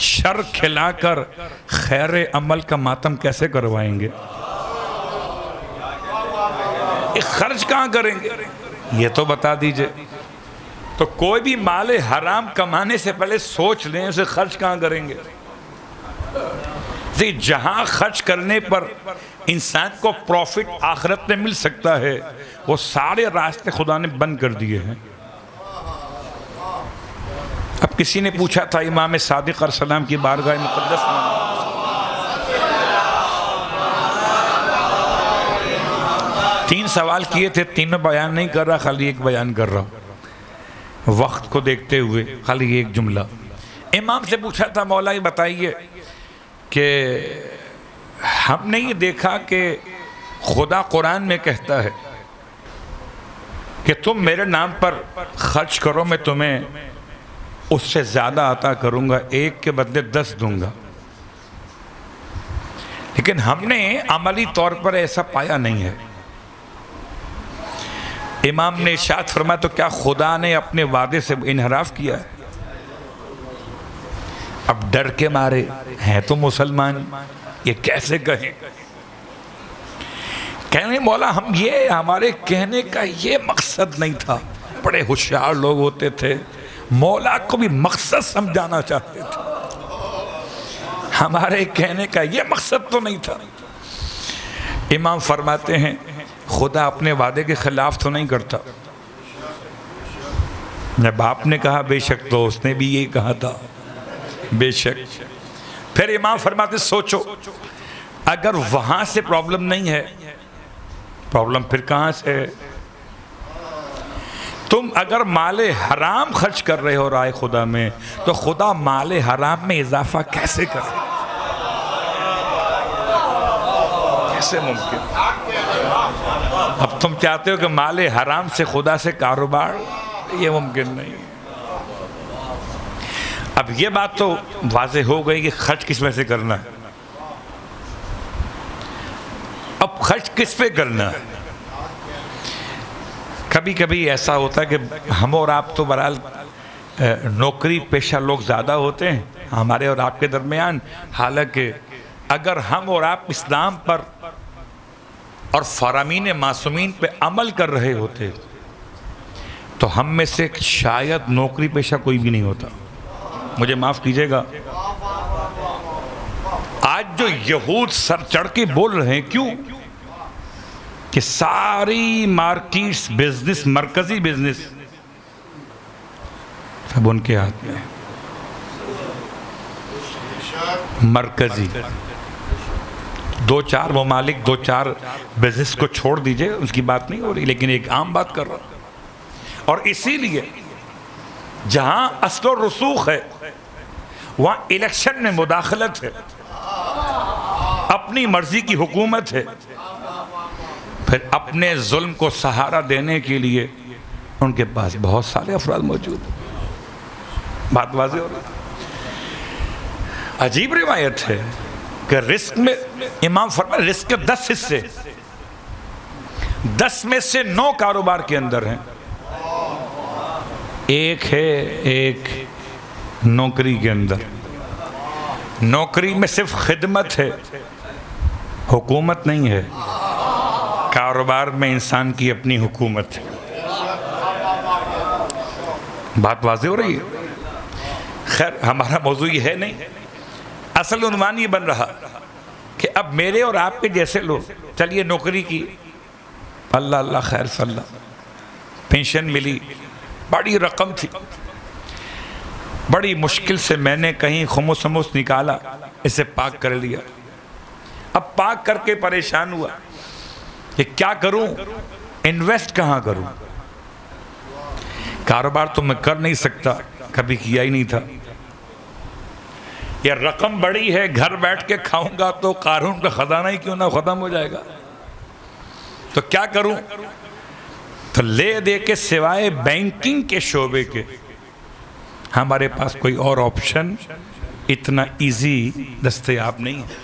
شر کھلا کر خیر عمل کا ماتم کیسے کروائیں گے؟ خرچ کہاں کریں گے یہ تو بتا دیجئے۔ تو کوئی بھی مال حرام کمانے سے پہلے سوچ لیں اسے خرچ کہاں کریں گے۔ جہاں خرچ کرنے پر انسان کو پروفٹ آخرت میں مل سکتا ہے وہ سارے راستے خدا نے بند کر دیے ہیں۔ اب کسی نے پوچھا تھا امام صادق علیہ السلام کی بارگاہ مقدس میں، تین سوال کیے تھے، تینوں بیان نہیں کر رہا، خالی ایک بیان کر رہا ہوں وقت کو دیکھتے ہوئے، خالی ایک جملہ۔ امام سے پوچھا تھا مولا یہ بتائیے کہ ہم نے یہ دیکھا کہ خدا قرآن میں کہتا ہے کہ تم میرے نام پر خرچ کرو میں تمہیں اس سے زیادہ عطا کروں گا، ایک کے بدلے 10 دوں گا، لیکن ہم نے عملی طور پر ایسا پایا نہیں ہے۔ امام نے ارشاد فرمایا تو کیا خدا نے اپنے وعدے سے انحراف کیا ہے؟ اب ڈر کے مارے ہیں تو مسلمان، یہ کیسے کہیں؟ کہنے مولا ہم یہ ہمارے کہنے کا یہ مقصد نہیں تھا، بڑے ہوشیار لوگ ہوتے تھے، مولا کو بھی مقصد سمجھانا چاہتے تھے، ہمارے کہنے کا یہ مقصد تو نہیں تھا۔ امام فرماتے ہیں خدا اپنے وعدے کے خلاف تو نہیں کرتا، جب آپ نے کہا بے شک تو اس نے بھی یہ کہا تھا بے شک۔ پھر امام فرماتے سوچو اگر وہاں سے پرابلم نہیں ہے، پرابلم پھر کہاں سے ہے؟ تم اگر مال حرام خرچ کر رہے ہو رائے خدا میں تو خدا مال حرام میں اضافہ کیسے کرے؟ کیسے ممکن؟ اب تم چاہتے ہو کہ مال حرام سے خدا سے کاروبار، یہ ممکن نہیں۔ اب یہ بات تو واضح ہو گئی کہ خرچ کس میں سے کرنا ہے۔ اب خرچ کس پہ کرنا ہے؟ کبھی کبھی ایسا ہوتا ہے کہ ہم اور آپ تو بہرحال نوکری پیشہ لوگ زیادہ ہوتے ہیں ہمارے اور آپ کے درمیان، حالانکہ اگر ہم اور آپ اسلام پر اور فرامین معصومین پہ عمل کر رہے ہوتے تو ہم میں سے شاید نوکری پیشہ کوئی بھی نہیں ہوتا۔ مجھے معاف کیجئے گا، آج جو یہود سر چڑھ کے بول رہے ہیں کیوں کہ ساری مارکیٹس بزنس، مرکزی بزنس سب ان کے ہاتھ میں ہے، مرکزی۔ دو چار ممالک، دو چار بزنس کو چھوڑ دیجئے، اس کی بات نہیں ہو رہی، لیکن ایک عام بات کر رہا ہوں۔ اور اسی لیے جہاں اصل و رسوخ ہے وہاں الیکشن میں مداخلت ہے، اپنی مرضی کی حکومت ہے، پھر اپنے ظلم کو سہارا دینے کے لیے ان کے پاس بہت سارے افراد موجود ہیں۔ بات واضح ہو رہی ہے۔ عجیب روایت ہے کہ رزق میں امام فرمائے رزق کے 10 حصے، 10 میں سے 9 کاروبار کے اندر ہیں، ایک ہے ایک نوکری کے اندر۔ نوکری میں صرف خدمت ہے، حکومت نہیں ہے۔ کاروبار میں انسان کی اپنی حکومت ہے۔ بات واضح ہو رہی ہے؟ خیر ہمارا موضوع یہ ہے نہیں، اصل عنوان یہ بن رہا کہ اب میرے اور آپ کے جیسے لوگ چلیے نوکری کی، اللہ اللہ خیر صلی اللہ، پینشن ملی، بڑی رقم تھی، بڑی مشکل سے میں نے کہیں خمس ومس نکالا، اسے پاک کر لیا. اب پاک کر کے پریشان ہوا کہ کیا کروں، انویسٹ کہاں کروں. کاروبار تو میں کر نہیں سکتا، کبھی کیا ہی نہیں تھا. یہ رقم بڑی ہے، گھر بیٹھ کے کھاؤں گا تو قارون کا خزانہ ہی کیوں نہ ختم ہو جائے گا. تو کیا کروں؟ تو لے دے کے سوائے بینکنگ کے شعبے کے ہمارے پاس کوئی اور آپشن اتنا ایزی دستیاب نہیں ہے.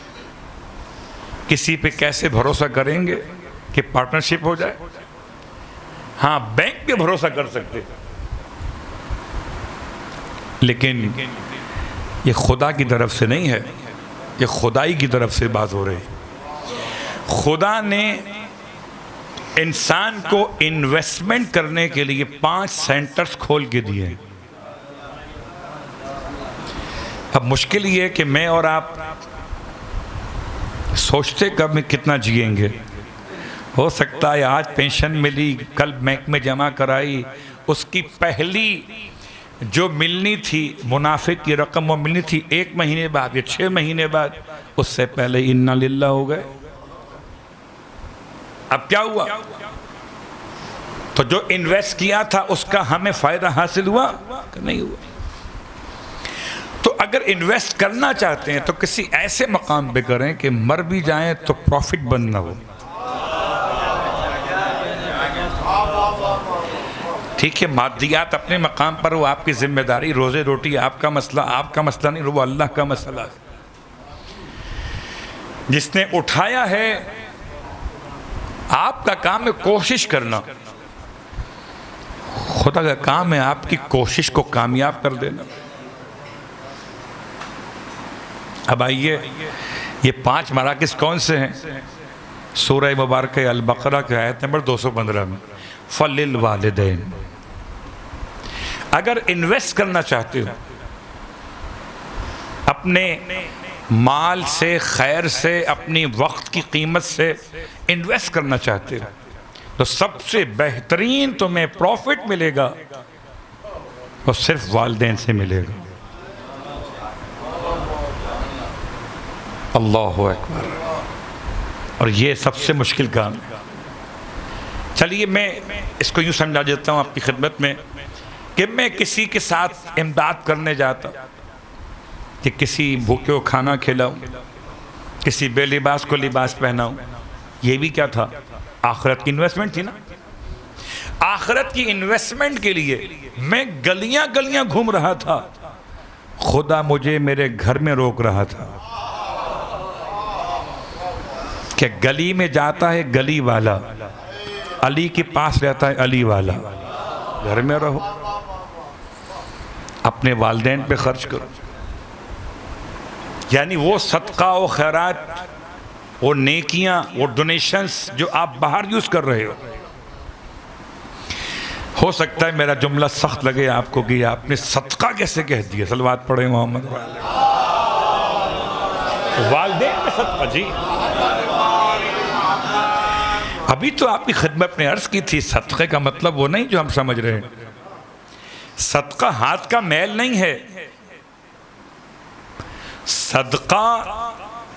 کسی پہ کیسے بھروسہ کریں گے کہ پارٹنرشپ ہو جائے؟ ہاں بینک پہ بھروسہ کر سکتے، لیکن یہ خدا کی طرف سے نہیں ہے، یہ خدائی کی طرف سے بات ہو رہی ہے. خدا نے انسان کو انویسٹمنٹ کرنے کے لیے 5 سینٹرز کھول کے دیے ہیں. اب مشکل یہ ہے کہ میں اور آپ سوچتے کب میں کتنا جئیں گے. ہو سکتا ہے آج پینشن ملی، کل بینک میں جمع کرائی، اس کی پہلی جو ملنی تھی منافع کی رقم وہ ملنی تھی 1 مہینے بعد یا 6 مہینے بعد، اس سے پہلے انا للہ ہو گئے. اب کیا ہوا؟ تو جو انویسٹ کیا تھا اس کا ہمیں فائدہ حاصل ہوا کہ نہیں ہوا؟ تو اگر انویسٹ کرنا چاہتے ہیں تو کسی ایسے مقام پہ کریں کہ مر بھی جائیں تو پروفٹ بند نہ ہو. ٹھیک ہے، مادیات اپنے مقام پر وہ آپ کی ذمہ داری، روزے روٹی آپ کا مسئلہ، آپ کا مسئلہ نہیں، وہ اللہ کا مسئلہ ہے. جس نے اٹھایا ہے، آپ کا کام ہے کوشش کرنا، خدا کا کام ہے آپ کی کوشش کو کامیاب کر دینا. اب آئیے، یہ 5 مراکز کون سے ہیں؟ سورہ مبارکہ البقرہ کے آیت نمبر 215 میں فَلِلْوَالِدَيْنِ. اگر انویسٹ کرنا چاہتے ہو، اپنے مال سے، خیر سے، اپنی وقت کی قیمت سے انویسٹ کرنا چاہتے ہو، تو سب سے بہترین تمہیں پروفٹ ملے گا وہ صرف والدین سے ملے گا. اللہ اکبر. اور یہ سب سے مشکل کام ہے. چلیے میں اس کو یوں سمجھا دیتا ہوں آپ کی خدمت میں کہ میں کسی کے ساتھ امداد کرنے جاتا، کہ کسی بھوکے کو کھانا کھلاؤں، کسی بے لباس کو لباس پہناؤں. یہ بھی کیا تھا؟ آخرت کی انویسٹمنٹ تھی نا. آخرت کی انویسٹمنٹ کے لیے میں گلیاں گلیاں گھوم رہا تھا، خدا مجھے میرے گھر میں روک رہا تھا کہ گلی میں جاتا ہے گلی والا، علی کے پاس رہتا ہے علی والا، گھر میں رہو، اپنے والدین پہ خرچ کرو. یعنی وہ صدقہ و خیرات، وہ نیکیاں، وہ ڈونیشنز جو آپ باہر یوز کر رہے ہو سکتا ہے میرا جملہ سخت لگے آپ کو کہ آپ نے صدقہ کیسے کہہ دیا. صلوات پڑھیں محمد. والدین میں صدقہ، جی ابھی تو آپ کی خدمت میں عرض کی تھی، صدقے کا مطلب وہ نہیں جو ہم سمجھ رہے ہیں. صدقہ ہاتھ کا میل نہیں ہے. صدقہ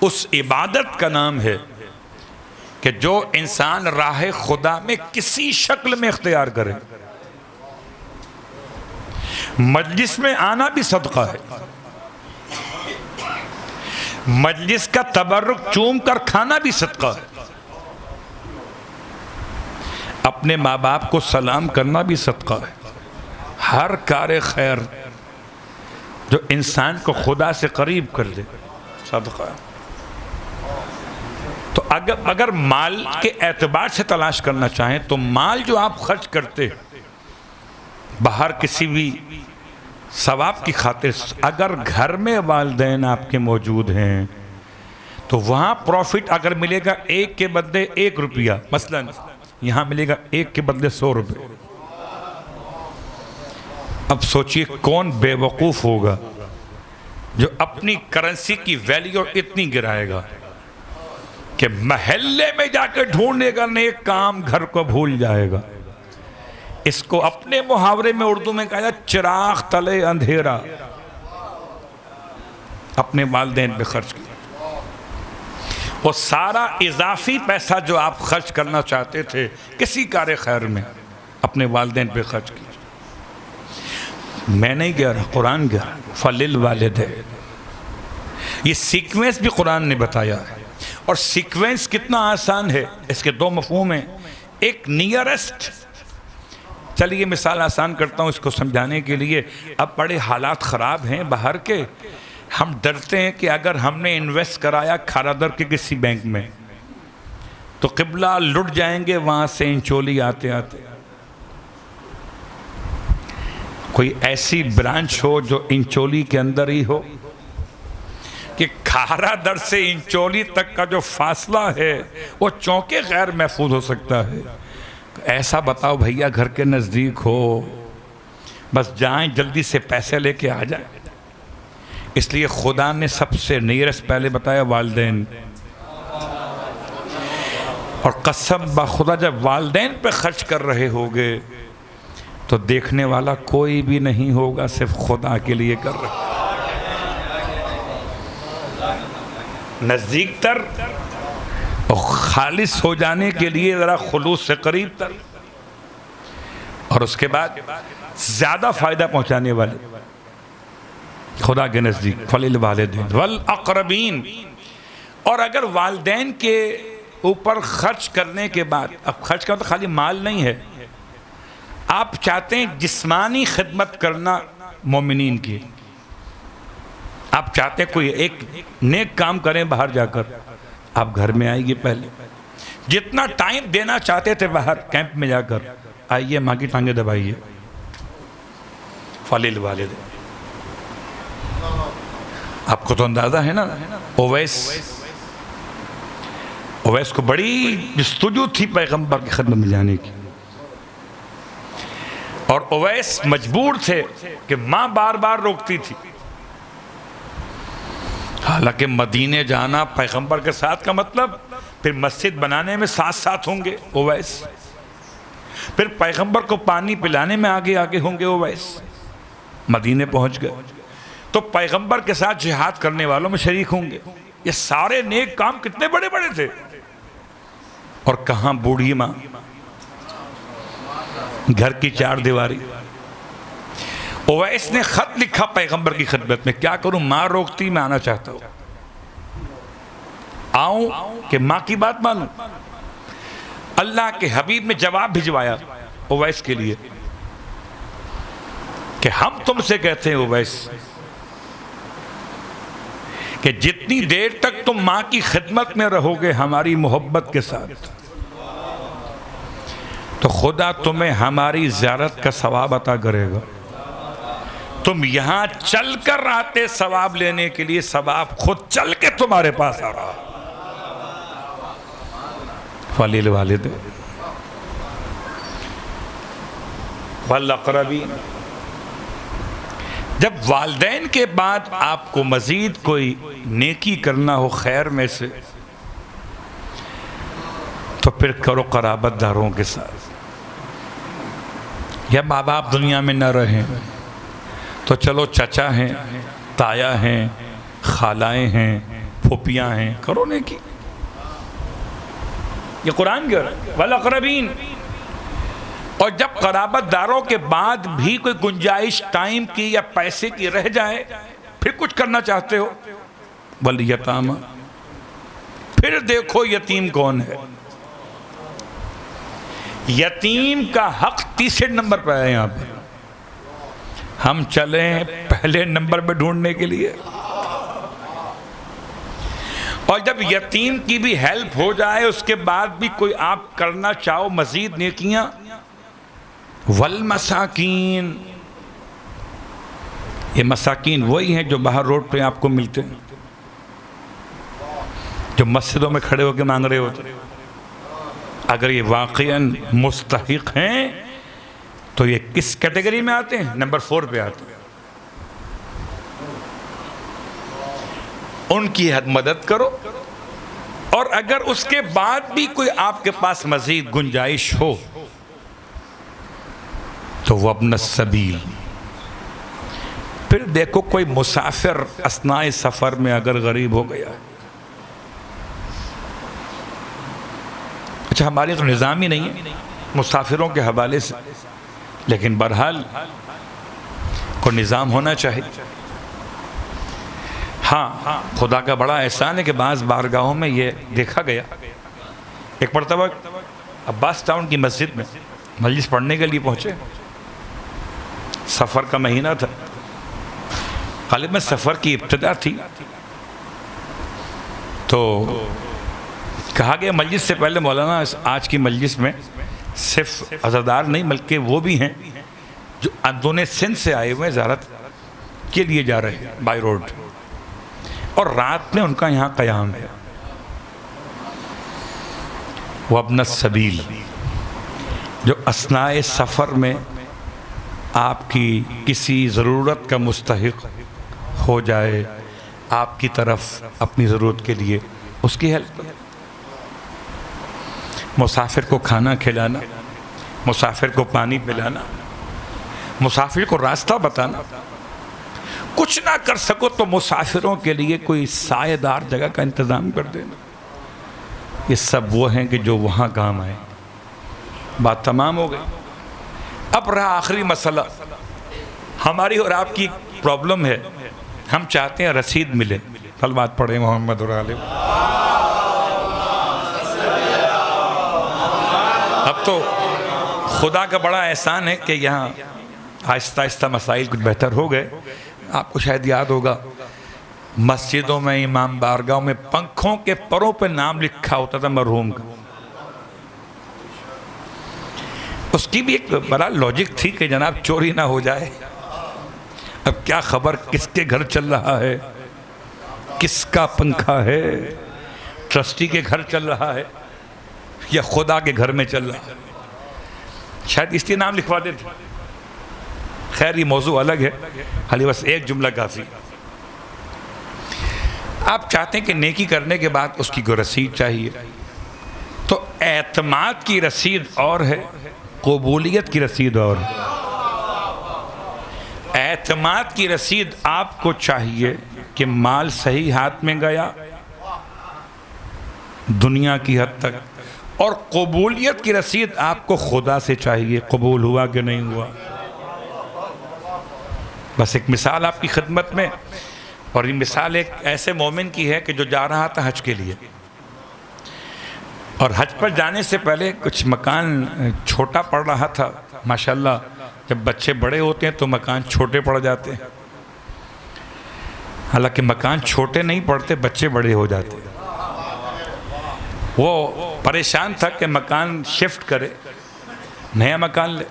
اس عبادت کا نام ہے کہ جو انسان راہ خدا میں کسی شکل میں اختیار کرے. مجلس میں آنا بھی صدقہ ہے، مجلس کا تبرک چوم کر کھانا بھی صدقہ ہے، اپنے ماں باپ کو سلام کرنا بھی صدقہ ہے. ہر کار خیر جو انسان کو خدا سے قریب کر دے صدقہ ہے. تو اگر مال کے اعتبار سے تلاش کرنا چاہیں تو مال جو آپ خرچ کرتے باہر کسی بھی ثواب کی خاطر، اگر گھر میں والدین آپ کے موجود ہیں تو وہاں پروفٹ اگر ملے گا 1 کے بدلے 1 روپیہ، مثلا یہاں ملے گا 1 کے بدلے 100 روپے. اب سوچئے کون بے وقوف ہوگا جو اپنی کرنسی کی ویلیو اتنی گرائے گا کہ محلے میں جا کے ڈھونڈے گا نیک کام، گھر کو بھول جائے گا. اس کو اپنے محاورے میں اردو میں کہا جائے چراغ تلے اندھیرا. اپنے والدین پہ خرچ کیا. وہ سارا اضافی پیسہ جو آپ خرچ کرنا چاہتے تھے کسی کار خیر میں اپنے والدین پہ خرچ کیا. میں نہیں کہہ رہا، قرآن کہہ رہا فَلِلْوَالِدَيْنِ. یہ سیکوینس بھی قرآن نے بتایا ہے. اور سیکوینس کتنا آسان ہے، اس کے دو مفہوم ہیں. ایک نیئرسٹ، چلیے مثال آسان کرتا ہوں اس کو سمجھانے کے لیے. اب بڑے حالات خراب ہیں باہر کے، ہم ڈرتے ہیں کہ اگر ہم نے انویسٹ کرایا کھارادر کے کسی بینک میں تو قبلہ لٹ جائیں گے وہاں سے انچولی آتے آتے. کوئی ایسی برانچ ہو جو انچولی کے اندر ہی ہو کہ کھارادر سے انچولی تک کا جو فاصلہ ہے وہ چونکہ غیر محفوظ ہو سکتا ہے. ایسا بتاؤ بھیا گھر کے نزدیک ہو، بس جائیں جلدی سے پیسے لے کے آ جائیں. اس لیے خدا نے سب سے نیرسٹ پہلے بتایا والدین. اور قسم بخدا جب والدین پہ خرچ کر رہے ہوگے تو دیکھنے والا کوئی بھی نہیں ہوگا، صرف خدا کے لیے کر رہے. نزدیک تر اور خالص ہو جانے کے لیے ذرا خلوص سے قریب تر، اور اس کے بعد زیادہ فائدہ پہنچانے والے خدا کے نزدیک فَلِلْوَالِدَيْنِ وَالْأَقْرَبِينَ. اور اگر والدین کے اوپر خرچ کرنے کے بعد، اب خرچ کرنا تو خالی مال نہیں ہے، آپ چاہتے ہیں جسمانی خدمت کرنا مومنین کی، آپ چاہتے ہیں کوئی ایک نیک کام کریں باہر جا کر، آپ گھر میں آئیے. پہلے جتنا ٹائم دینا چاہتے تھے باہر کیمپ میں جا کر، آئیے ماں کی ٹانگیں دبائیے. فَلِلْوَالِدَيْنِ. آپ کو تو اندازہ ہے نا، اویس کو بڑی جستجو تھی پیغمبر کی خدمت میں جانے کی، اور اویس مجبور تھے کہ ماں بار بار روکتی تھی. حالانکہ مدینے جانا پیغمبر کے ساتھ کا مطلب پھر مسجد بنانے میں ساتھ ساتھ ہوں گے اویس، پھر پیغمبر کو پانی پلانے میں آگے آگے ہوں گے اویس. مدینے پہنچ گئے تو پیغمبر کے ساتھ جہاد کرنے والوں میں شریک ہوں گے. یہ سارے نیک کام کتنے بڑے بڑے تھے. اور کہاں بوڑھی ماں، گھر کی چار دیواری. اویس نے خط لکھا پیغمبر کی خدمت میں، کیا کروں ماں روکتی، میں آنا چاہتا ہوں، آؤں کہ ماں کی بات مانوں. اللہ کے حبیب میں جواب بھجوایا اویس کے لیے کہ ہم تم سے کہتے ہیں اویس کہ جتنی دیر تک تم ماں کی خدمت میں رہو گے ہماری محبت کے ساتھ تو خدا تمہیں ہماری زیارت کا ثواب عطا کرے گا. تم یہاں چل کر آتے ثواب لینے کے لیے، ثواب خود چل کے تمہارے پاس آ رہا. فَلِلْوَالِدَيْنِ وَالْأَقْرَبِينَ. جب والدین کے بعد آپ کو مزید کوئی نیکی کرنا ہو خیر میں سے تو پھر کرو قرابت داروں کے ساتھ. یا ماں باپ دنیا میں نہ رہیں تو چلو چچا ہیں، تایا ہیں، خالائیں ہیں، پھوپیاں ہیں، کرو نیکی. یہ قرآن کہہ رہا ہے وَالْأَقْرَبِينَ. اور جب قرابت داروں کے بعد بھی کوئی گنجائش ٹائم کی یا پیسے کی رہ جائے، پھر کچھ کرنا چاہتے ہو وَالْيَتَامَى. پھر دیکھو یتیم کون ہے. یتیم کا حق تیسرے نمبر پہ ہے. یہاں پہ ہم چلیں پہلے نمبر پہ ڈھونڈنے کے لیے. اور جب یتیم کی بھی ہیلپ ہو جائے اس کے بعد بھی کوئی آپ کرنا چاہو مزید نیکیاں والمساکین. یہ مساکین وہی ہیں جو باہر روڈ پہ آپ کو ملتے ہیں، جو مسجدوں میں کھڑے ہو کے مانگ رہے ہوتے. اگر یہ واقعاً مستحق ہیں تو یہ کس کیٹیگری میں آتے ہیں؟ نمبر 4 پہ آتے ہیں. ان کی مدد کرو. اور اگر اس کے بعد بھی کوئی آپ کے پاس مزید گنجائش ہو تو وہ ابن السبیل. پھر دیکھو کوئی مسافر اثناء سفر میں اگر غریب ہو گیا، اچھا ہمارے تو نظام ہی نہیں ہے مسافروں کے حوالے سے، لیکن بہرحال کوئی نظام ہونا چاہیے. ہاں خدا کا بڑا احسان ہے کہ بعض بارگاہوں میں یہ دیکھا گیا. ایک مرتبہ عباس ٹاؤن کی مسجد میں مجلس پڑھنے کے لیے پہنچے، سفر کا مہینہ تھا، غالباً سفر کی ابتدا تھی. تو کہا گیا مجلس سے پہلے مولانا آج کی مجلس میں صرف عزادار نہیں بلکہ وہ بھی ہیں جو اندرون سندھ سے آئے ہوئے زیارت کے لیے جا رہے ہیں بائی روڈ، اور رات میں ان کا یہاں قیام ہے. وہ ابن السبیل جو اثناء سفر میں آپ کی کسی ضرورت کا مستحق ہو جائے، آپ کی طرف اپنی ضرورت کے لیے اس کی ہیلپ کرے. مسافر کو کھانا کھلانا، مسافر کو پانی پلانا، مسافر کو راستہ بتانا. کچھ نہ کر سکو تو مسافروں کے لیے کوئی سایہ دار جگہ کا انتظام کر دینا. یہ سب وہ ہیں کہ جو وہاں کام آئے. بات تمام ہو گئی. اب رہا آخری مسئلہ. ہماری اور آپ کی پرابلم ہے، ہم چاہتے ہیں رسید ملے. صلوات پڑھیں محمد اور آلہ. اب تو خدا کا بڑا احسان ہے کہ یہاں آہستہ آہستہ مسائل کچھ بہتر ہو گئے. آپ کو شاید یاد ہوگا مسجدوں میں، امام بارگاہوں میں پنکھوں کے پروں پہ نام لکھا ہوتا تھا مرحوم کا. اس کی بھی ایک بڑا لاجک تھی کہ جناب چوری نہ ہو جائے. اب کیا خبر کس کے گھر چل رہا ہے، کس کا پنکھا ہے، ٹرسٹی کے گھر چل رہا ہے یا خدا کے گھر میں چل رہا ہے. شاید اس لیے نام لکھوا دیتے. خیر یہ موضوع الگ ہے، خالی بس ایک جملہ کافی. آپ چاہتے ہیں کہ نیکی کرنے کے بعد اس کی کوئی رسید چاہیے، تو اعتماد کی رسید اور ہے، قبولیت کی رسید اور ہے. اعتماد کی رسید آپ کو چاہیے کہ مال صحیح ہاتھ میں گیا دنیا کی حد تک، اور قبولیت کی رسید آپ کو خدا سے چاہیے، قبول ہوا کہ نہیں ہوا. بس ایک مثال آپ کی خدمت میں، اور یہ مثال ایک ایسے مومن کی ہے کہ جو جا رہا تھا حج کے لیے، اور حج پر جانے سے پہلے کچھ مکان چھوٹا پڑ رہا تھا. ماشاءاللہ جب بچے بڑے ہوتے ہیں تو مکان چھوٹے پڑ جاتے ہیں، حالانکہ مکان چھوٹے نہیں پڑتے، بچے بڑے ہو جاتے ہیں. وہ پریشان تھا کہ مکان شفٹ کرے، نیا مکان لے.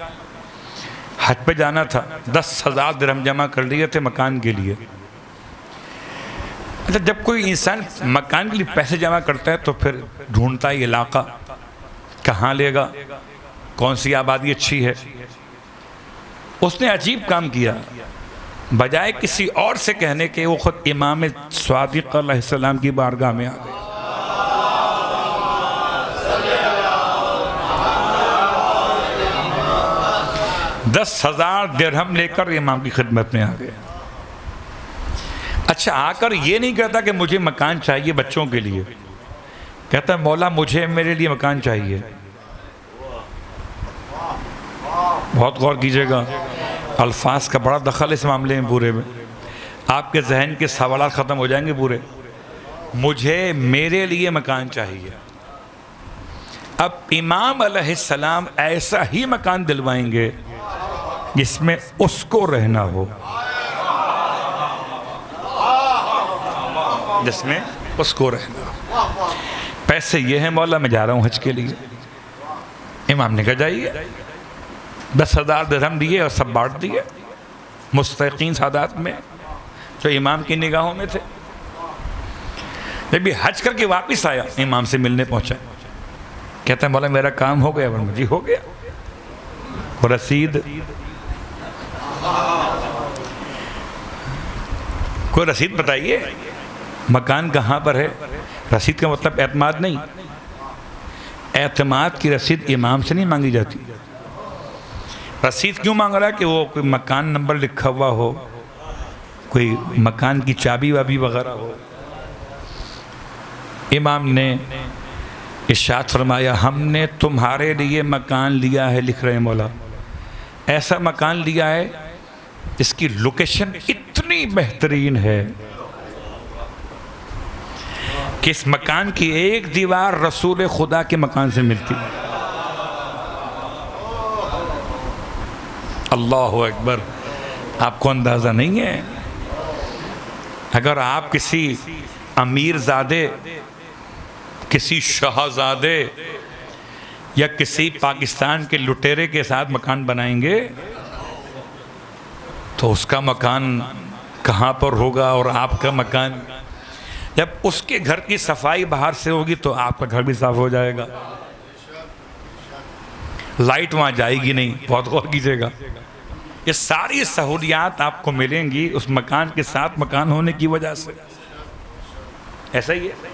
حج پہ جانا تھا، 10,000 درہم جمع کر لیے تھے مکان کے لیے. اچھا جب کوئی انسان مکان کے لیے پیسے جمع کرتا ہے تو پھر ڈھونڈتا ہے علاقہ کہاں لے گا، کون سی آبادی اچھی ہے. اس نے عجیب کام کیا، بجائے کسی اور سے کہنے کے وہ خود امام صادق علیہ السلام کی بارگاہ میں آ گئے. $10,000 درہم لے کر امام کی خدمت میں آ گئے. اچھا آ کر یہ نہیں کہتا کہ مجھے مکان چاہیے بچوں کے لیے، کہتا ہے مولا مجھے میرے لیے مکان چاہیے. بہت غور کیجئے گا، الفاظ کا بڑا دخل اس معاملے میں پورے میں. آپ کے ذہن کے سوالات ختم ہو جائیں گے پورے. مجھے میرے لیے مکان چاہیے. اب امام علیہ السلام ایسا ہی مکان دلوائیں گے جس میں اس کو رہنا ہو، جس میں اس کو رہنا ہو. پیسے یہ ہیں مولا میں جا رہا ہوں حج کے لیے. امام نے کہا جائیے. 10,000 درہم دیے اور سب بانٹ دیے مستحقین سادات میں جو امام کی نگاہوں میں تھے. جب یہ حج کر کے واپس آیا امام سے ملنے پہنچا، کہتا ہے مولا میرا کام ہو گیا. ورنہ جی ہو گیا. اور رسید، کوئی رسید بتائیے مکان کہاں پر ہے. رسید کا مطلب اعتماد نہیں. اعتماد کی رسید امام سے نہیں مانگی جاتی، رسید کیوں مانگ رہا ہے؟ کہ وہ کوئی مکان نمبر لکھا ہوا ہو، کوئی مکان کی چابی وابی وغیرہ ہو۔ امام نے ارشاد فرمایا ہم نے تمہارے لیے مکان لیا ہے، لکھ رہے ہیں مولا، ایسا مکان لیا ہے اس کی لوکیشن اتنی بہترین ہے کہ اس مکان کی ایک دیوار رسول خدا کے مکان سے ملتی۔ اللہ اکبر! آپ کو اندازہ نہیں ہے، اگر آپ کسی امیر زادے، کسی شہزادے یا کسی پاکستان کے لٹیرے کے ساتھ مکان بنائیں گے تو اس کا مکان کہاں پر ہوگا اور آپ کا مکان؟ جب اس کے گھر کی صفائی باہر سے ہوگی تو آپ کا گھر بھی صاف ہو جائے گا، لائٹ وہاں جائے گی نہیں۔ بہت غور کیجئے گا، یہ ساری سہولیات آپ کو ملیں گی اس مکان کے ساتھ مکان ہونے کی وجہ سے۔ ایسا ہی ہے۔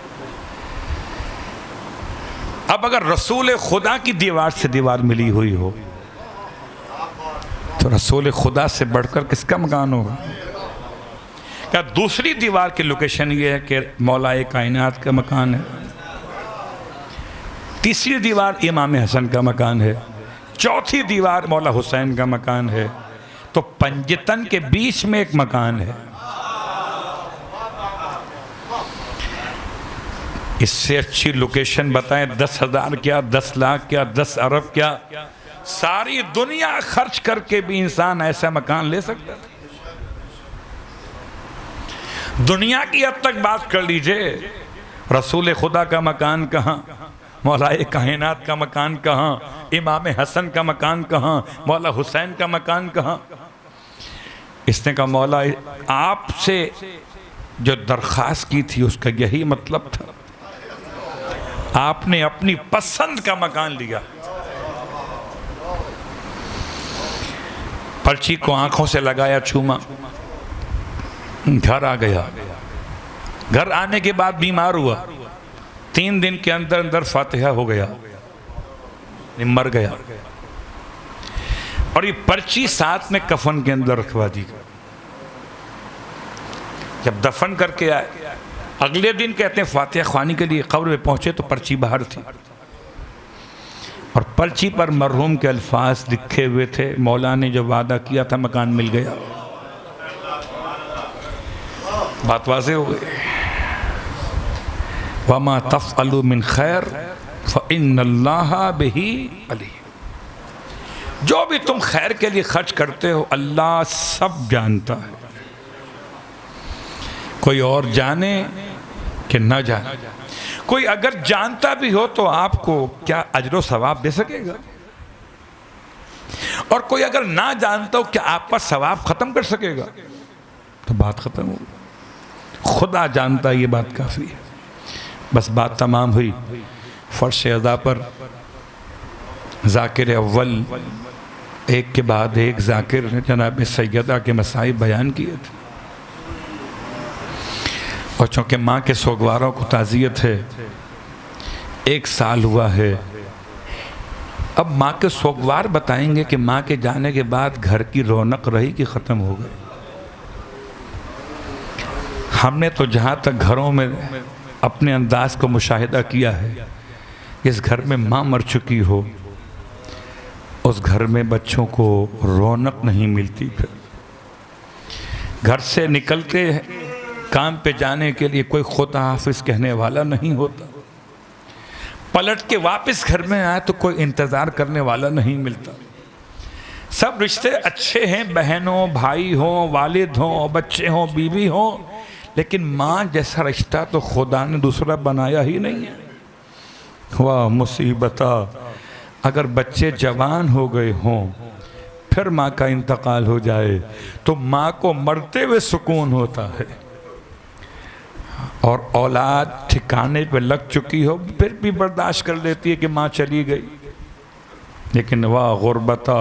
اب اگر رسول خدا کی دیوار سے دیوار ملی ہوئی ہو تو رسول خدا سے بڑھ کر کس کا مکان ہوگا؟ کیا دوسری دیوار کی لوکیشن یہ ہے کہ مولا کائنات کا مکان ہے، تیسری دیوار امام حسن کا مکان ہے، چوتھی دیوار مولا حسین کا مکان ہے، تو پنجتن کے بیچ میں ایک مکان ہے۔ اس سے اچھی لوکیشن بتائیں 10,000 کیا، 10 لاکھ کیا، 10 ارب کیا، ساری دنیا خرچ کر کے بھی انسان ایسا مکان لے سکتا ہے؟ دنیا کی حد تک بات کر لیجئے، رسول خدا کا مکان کہاں، مولا کائنات کا مکان کہاں، امام حسن کا مکان کہاں، مولا حسین کا مکان کہاں؟ اس نے کہا مولا آپ سے جو درخواست کی تھی اس کا یہی مطلب تھا، آپ نے اپنی پسند کا مکان لیا۔ پرچی کو آنکھوں سے لگایا، چوما، گھر آ گیا۔ گھر آنے کے بعد بیمار ہوا، 3 دن کے اندر اندر فاتحہ ہو گیا، مر گیا، اور یہ پرچی ساتھ میں کفن کے اندر رکھوا دی۔ جب دفن کر کے آئے اگلے دن کہتے ہیں فاتحہ خوانی کے لیے قبر میں پہنچے تو پرچی باہر تھی، اور پرچی پر مرحوم کے الفاظ لکھے ہوئے تھے، مولا نے جو وعدہ کیا تھا مکان مل گیا۔ بات واضح ہو گئی۔ وَمَا تَفْعَلُوا مِنْ خَيْرٍ فَإِنَّ اللَّهَ بِهِ عَلِيمٌ۔ جو بھی تم خیر کے لیے خرچ کرتے ہو اللہ سب جانتا ہے، کوئی اور جانے کہ نہ جانے، کوئی اگر جانتا بھی ہو تو آپ کو کیا اجر و ثواب دے سکے گا؟ اور کوئی اگر نہ جانتا ہو کیا آپ پر ثواب ختم کر سکے گا؟ تو بات ختم ہو، خدا جانتا ہے، یہ بات کافی ہے۔ بس بات تمام ہوئی۔ فرش ادا پر ذاکر اول ایک کے بعد ایک ذاکر جناب سیدہ کے مصائب بیان کیے تھے، اور چونکہ ماں کے سوگواروں کو تعزیت ہے، 1 سال ہوا ہے، اب ماں کے سوگوار بتائیں گے کہ ماں کے جانے کے بعد گھر کی رونق رہی کہ ختم ہو گئی۔ ہم نے تو جہاں تک گھروں میں اپنے انداز کو مشاہدہ کیا ہے، اس گھر میں ماں مر چکی ہو، اس گھر میں بچوں کو رونق نہیں ملتی، پھر گھر سے نکلتے کام پہ جانے کے لیے کوئی خدا حافظ کہنے والا نہیں ہوتا، پلٹ کے واپس گھر میں آئے تو کوئی انتظار کرنے والا نہیں ملتا۔ سب رشتے اچھے ہیں، بہن ہوں، بھائی ہوں، والد ہوں، بچے ہوں، بیوی ہوں، لیکن ماں جیسا رشتہ تو خدا نے دوسرا بنایا ہی نہیں ہے۔ واہ مصیبتہ، اگر بچے جوان ہو گئے ہوں پھر ماں کا انتقال ہو جائے تو ماں کو مرتے ہوئے سکون ہوتا ہے، اور اولاد ٹھکانے پہ لگ چکی ہو پھر بھی برداشت کر لیتی ہے کہ ماں چلی گئی۔ لیکن واہ غربتہ،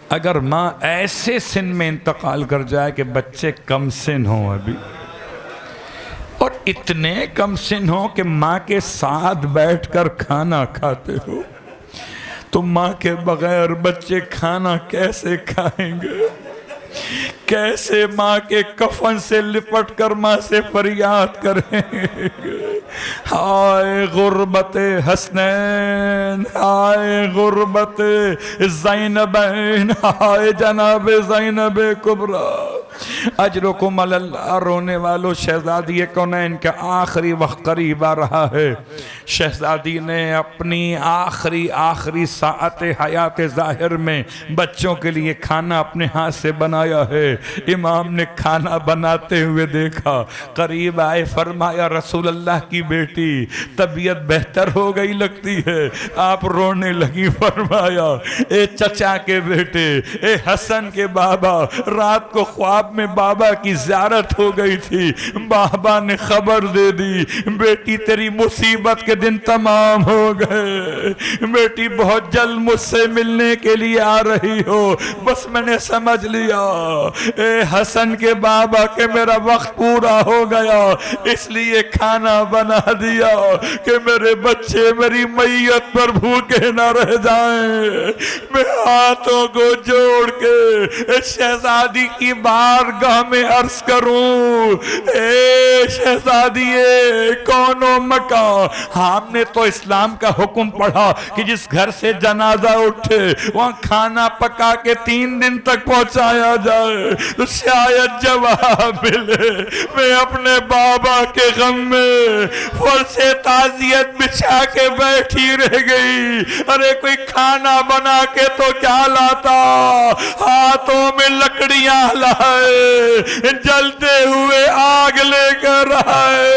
اگر ماں ایسے سن میں انتقال کر جائے کہ بچے کم سن ہوں ابھی، اور اتنے کم سن ہوں کہ ماں کے ساتھ بیٹھ کر کھانا کھاتے ہو، تو ماں کے بغیر بچے کھانا کیسے کھائیں گے؟ کیسے ماں کے کفن سے لپٹ کر ماں سے فریاد کریں گے؟ ہائے غربت حسنین، ہائے غربت زینبین، ہائے جناب زینب کبریٰ، اجرکم علی اللہ۔ رونے والوں، شہزادی کونین کا آخری وقت قریب آ رہا ہے۔ شہزادی نے اپنی آخری ساعت حیات ظاہر میں بچوں کے لیے کھانا اپنے ہاتھ سے بنایا ہے۔ امام نے کھانا بناتے ہوئے دیکھا، قریب آئے، فرمایا رسول اللہ کی بیٹی طبیعت بہتر ہو گئی لگتی ہے۔ آپ رونے لگی، فرمایا اے چچا کے بیٹے، اے حسن کے بابا، رات کو خواب میں بابا کی زیارت ہو گئی تھی، بابا نے خبر دے دی بیٹی تیری مصیبت کے دن تمام ہو گئے، بیٹی بہت جلد مجھ سے ملنے کے لیے آ رہی ہو۔ بس میں نے سمجھ لیا اے حسن کے بابا کہ میرا وقت پورا ہو گیا، اس لیے کھانا بنا دیا کہ میرے بچے میری میت پر بھوکے نہ رہ جائیں۔ میں ہاتھوں کو جوڑ کے شہزادی کی بارگاہ میں عرض کروں، اے شہزادیے کون و مکان، ہم نے تو اسلام کا حکم پڑھا کہ جس گھر سے جنازہ اٹھے وہاں کھانا پکا کے 3 دن تک پہنچایا جائے، تو شاید جواب ملے۔ میں اپنے بابا کے غم میں فرش تعزیت بچھا کے بیٹھی رہ گئی، ارے کوئی کھانا بنا کے تو کیا لاتا، ہاتھوں میں لکڑیاں لائے، جلتے ہوئے آگ لے کر آئے۔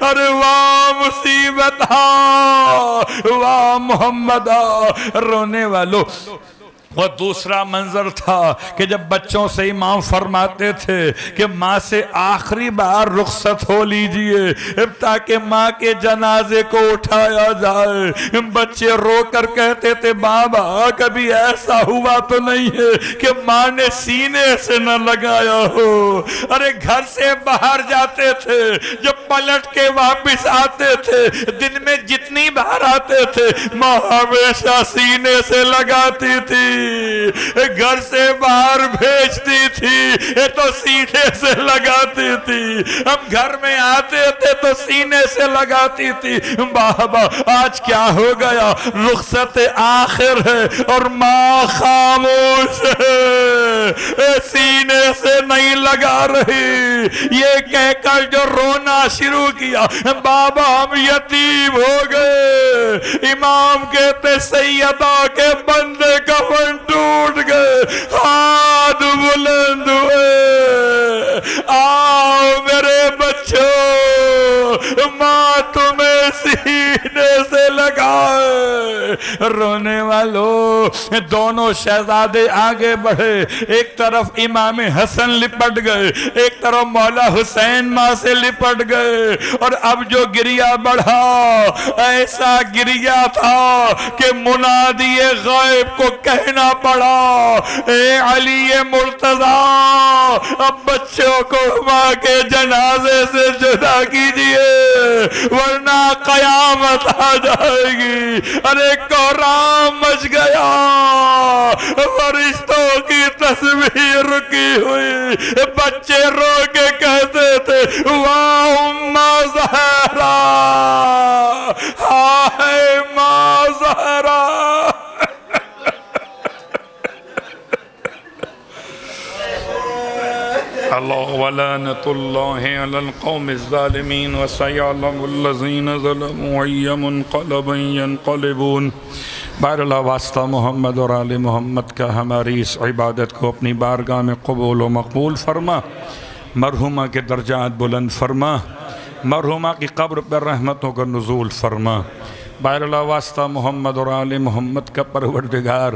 ارے واہ مصیبت، واہ محمد۔ رونے والوں، وہ دوسرا منظر تھا کہ جب بچوں سے امام فرماتے تھے کہ ماں سے آخری بار رخصت ہو لیجئے تاکہ ماں کے جنازے کو اٹھایا جائے، بچے رو کر کہتے تھے بابا کبھی ایسا ہوا تو نہیں ہے کہ ماں نے سینے سے نہ لگایا ہو۔ ارے گھر سے باہر جاتے تھے، جب پلٹ کے واپس آتے تھے، دن میں جتنی بار آتے تھے ماں ہمیشہ سینے سے لگاتی تھی، گھر سے باہر بھیجتی تھی تو سینے سے لگاتی تھی، ہم گھر میں آتے تھے تو سینے سے لگاتی تھی۔ بابا آج کیا ہو گیا، رخصت آخر ہے اور ماں خاموش ہے، سینے سے نہیں لگا رہی۔ یہ کہہ کر جو رونا شروع کیا، بابا ہم یتیم ہو گئے۔ امام کہتے سیدہ کے بندے کا ٹوٹ گئے، ہاتھ بلند ہوئے، آؤ میرے بچوں، ماں تمہیں سینے سے لگائے۔ رونے والوں، دونوں شہزادے آگے بڑھے، ایک طرف امام حسن لپٹ گئے، ایک طرف مولا حسین ماں سے لپٹ گئے، اور اب جو گریہ بڑھا ایسا گریہ تھا کہ منادی غائب کو کہنا پڑا اے علی مرتضیٰ اب بچوں کو ماں کے جنازے سے جدا کیجئے ورنہ قیامت آ جائے گی۔ ارے کوہرام مچ گیا، فرشتوں کی تسبیح رکی ہوئی، بچے رو کے کہتے تھے واہ اماں زہرا، ہائے ماں زہرا۔ اللہ ولعنت اللہ علی القوم الظالمین وسیعلم الذین ظلموا ای منقلب ینقلبون۔ بہر اللہ واسطہ محمد اور آل محمد کا ہماری اس عبادت کو اپنی بارگاہ میں قبول و مقبول فرما، مرحومہ کے درجات بلند فرما، مرحومہ کی قبر پر رحمتوں کا نزول فرما۔ بہر اللہ واسطہ محمد اور آل محمد کا پروردگار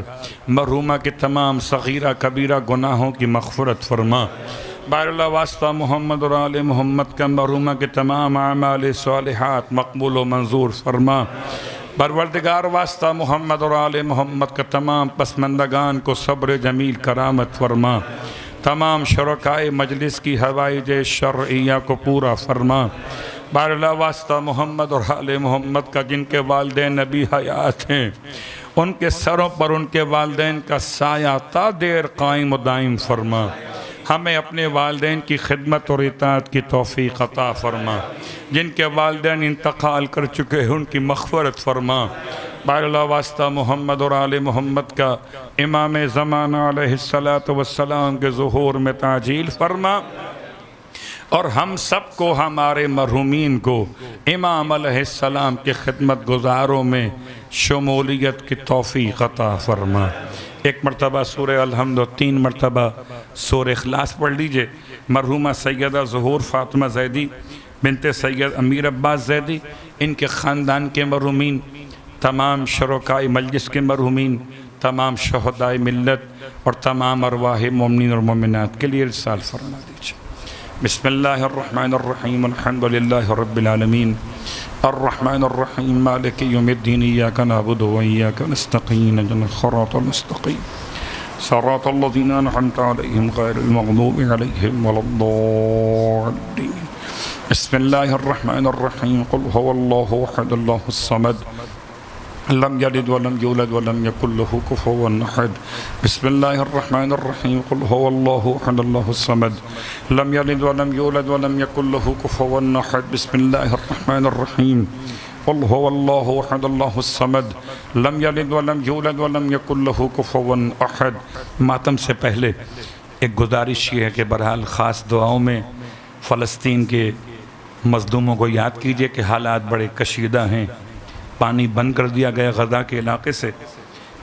مرحومہ کے تمام صغیرہ کبیرہ گناہوں کی مغفرت فرما۔ بہر اللہ واسطہ محمد اور آل محمد کا مرحومہ کے تمام اعمال صالحات مقبول و منظور فرما۔ پروردگار واسطہ محمد اور آل محمد کا تمام پسماندگان کو صبر جمیل کرامت فرما، تمام شرکائے مجلس کی حوائج شرعیہ کو پورا فرما۔ بار اللہ واسطہ محمد اور آل محمد کا جن کے والدین ابھی حیات ہیں ان کے سروں پر ان کے والدین کا سایہ تا دیر قائم و دائم فرما۔ ہمیں اپنے والدین کی خدمت اور اطاعت کی توفیق عطا فرما۔ جن کے والدین انتقال کر چکے ہیں ان کی مغفرت فرما۔ بار اللہ واسطہ محمد اور آل محمد کا امام زمانہ علیہ السلام کے ظہور میں تعجیل فرما، اور ہم سب کو ہمارے مرحومین کو امام علیہ السلام کے خدمت گزاروں میں شمولیت کی توفیق عطا فرما۔ ایک مرتبہ سورہ الحمد و 3 مرتبہ سورہ اخلاص پڑھ لیجئے۔ مرحومہ سیدہ ظہور فاطمہ زیدی بنت سید امیر عباس زیدی، ان کے خاندان کے مرحومین، تمام شرکائے مجلس کے مرحومین، تمام شہدائے ملت اور تمام ارواح مومنین اور مومنات کے لیے ارسال فرما دیجئے۔ بسم اللہ الرحمن الرحیم، الحمدللہ رب العالمین، الرحمن الرحیم، مالک یوم الدین، ایاک نعبد و ایاک نستعین، اهدنا الصراط المستقیم، صراط الذین انعمت علیہم غیر المغضوب علیہم ولا الضالین۔ بسم اللہ الرحمن الرحیم، قل هو اللہ احد اللہ الصمد، لم یلد ولم یولد ولم یکن له کفوا احد۔ بسم اللہ الرحمن الرحیم، قل هو اللہ احد اللہ الصمد، لم یلد ولم یولد ولم یکن له کفوا احد۔ بسم اللہ الرحمن الرحیم، قل هو اللہ احد اللہ الصمد، لم یلد ولم یولد ولم یکن له کفوا احد۔ ماتم سے پہلے ایک گزارش یہ ہے کہ بہرحال خاص دعاؤں میں فلسطین کے مظلوموں کو یاد کیجئے کہ حالات بڑے کشیدہ ہیں۔ پانی بند کر دیا گیا غزہ کے علاقے سے،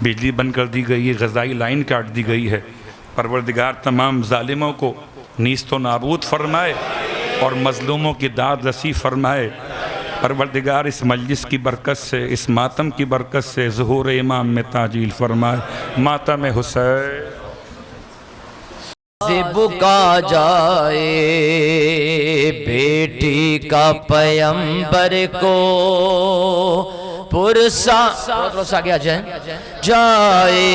بجلی بند کر دی گئی ہے، غذائی لائن کاٹ دی گئی ہے۔ پروردگار تمام ظالموں کو نیست و نابود فرمائے اور مظلوموں کی داد رسی فرمائے۔ پروردگار اس مجلس کی برکت سے، اس ماتم کی برکت سے ظہور امام میں تعجیل فرمائے۔ ماتم حسین بکا جائے بیٹی کا پیمبر کو پرسا گیا جائے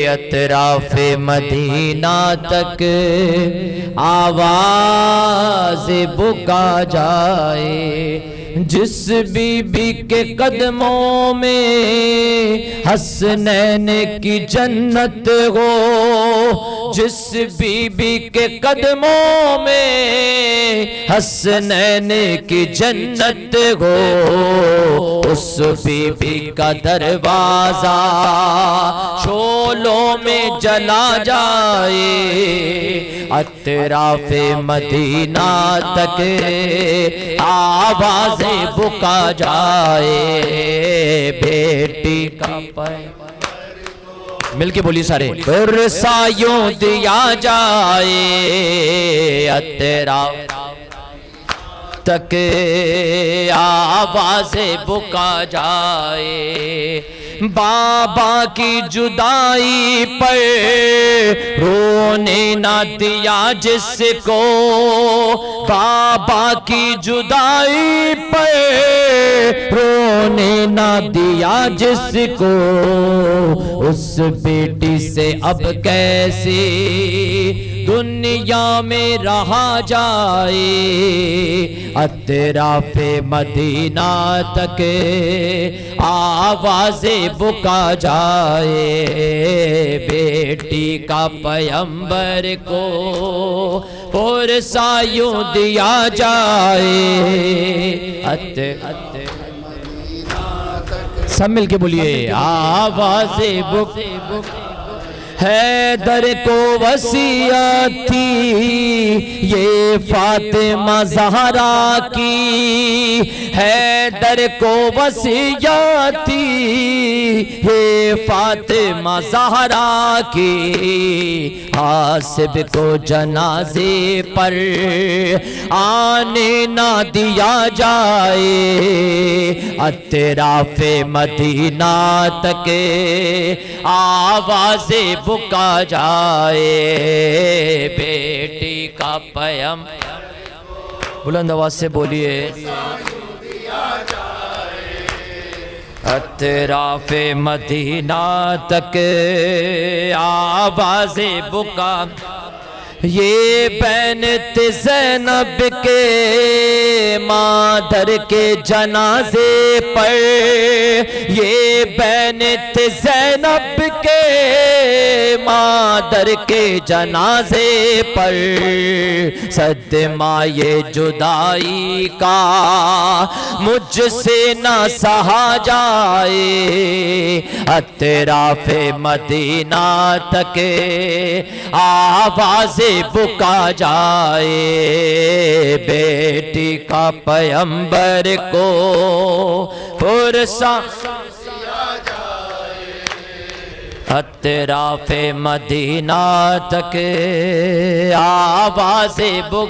اطراف مدینہ تک آواز بکا جائے۔ جس بی بی کے قدموں میں حسنین کی جنت ہو، جس بی بی کے قدموں میں حسنین کی جنت ہو، اس بی بی کا دروازہ شعلوں میں جلا جائے۔ اطراف مدینہ تک آواز بکا جائے بیٹی کا مل کے بولی سارے برسایوں دیا جائے اطراف تک آواز بکا جائے۔ بابا کی جدائی پر رونے نہ دیا جس کو، بابا کی جدائی پر رونے نہ دیا جس کو، اس بیٹی سے اب کیسے دنیا میں رہا جائے۔ اطراف مدینہ تک آواز بکا جائے بیٹی کا پیمبر کو پرسایوں دیا جائے۔ سب مل کے بولیے آواز بکا۔ حیدر کو وصیت تھی یہ فاطمہ زہرا کی، حیدر کو وصیت تھی یہ فاطمہ زہرا کی، حاسب کو جنازے پر آنے نہ دیا جائے۔ اطراف مدینہ تک آواز بکا جائے بیٹی کا پیم۔ بلند آواز سے بولیے اطراف مدینہ تک آواز بکا یہ بینت زینب کے مادر کے جنازے پر، یہ بینت زینب کے مادر کے جنازے پر، صدمہ یہ جدائی کا مجھ سے نہ سہا جائے، اطراف مدینہ تک آواز بکا جائے، بیٹی کا پیمبر کو پرسا اطراف مدینہ تک آواز بک،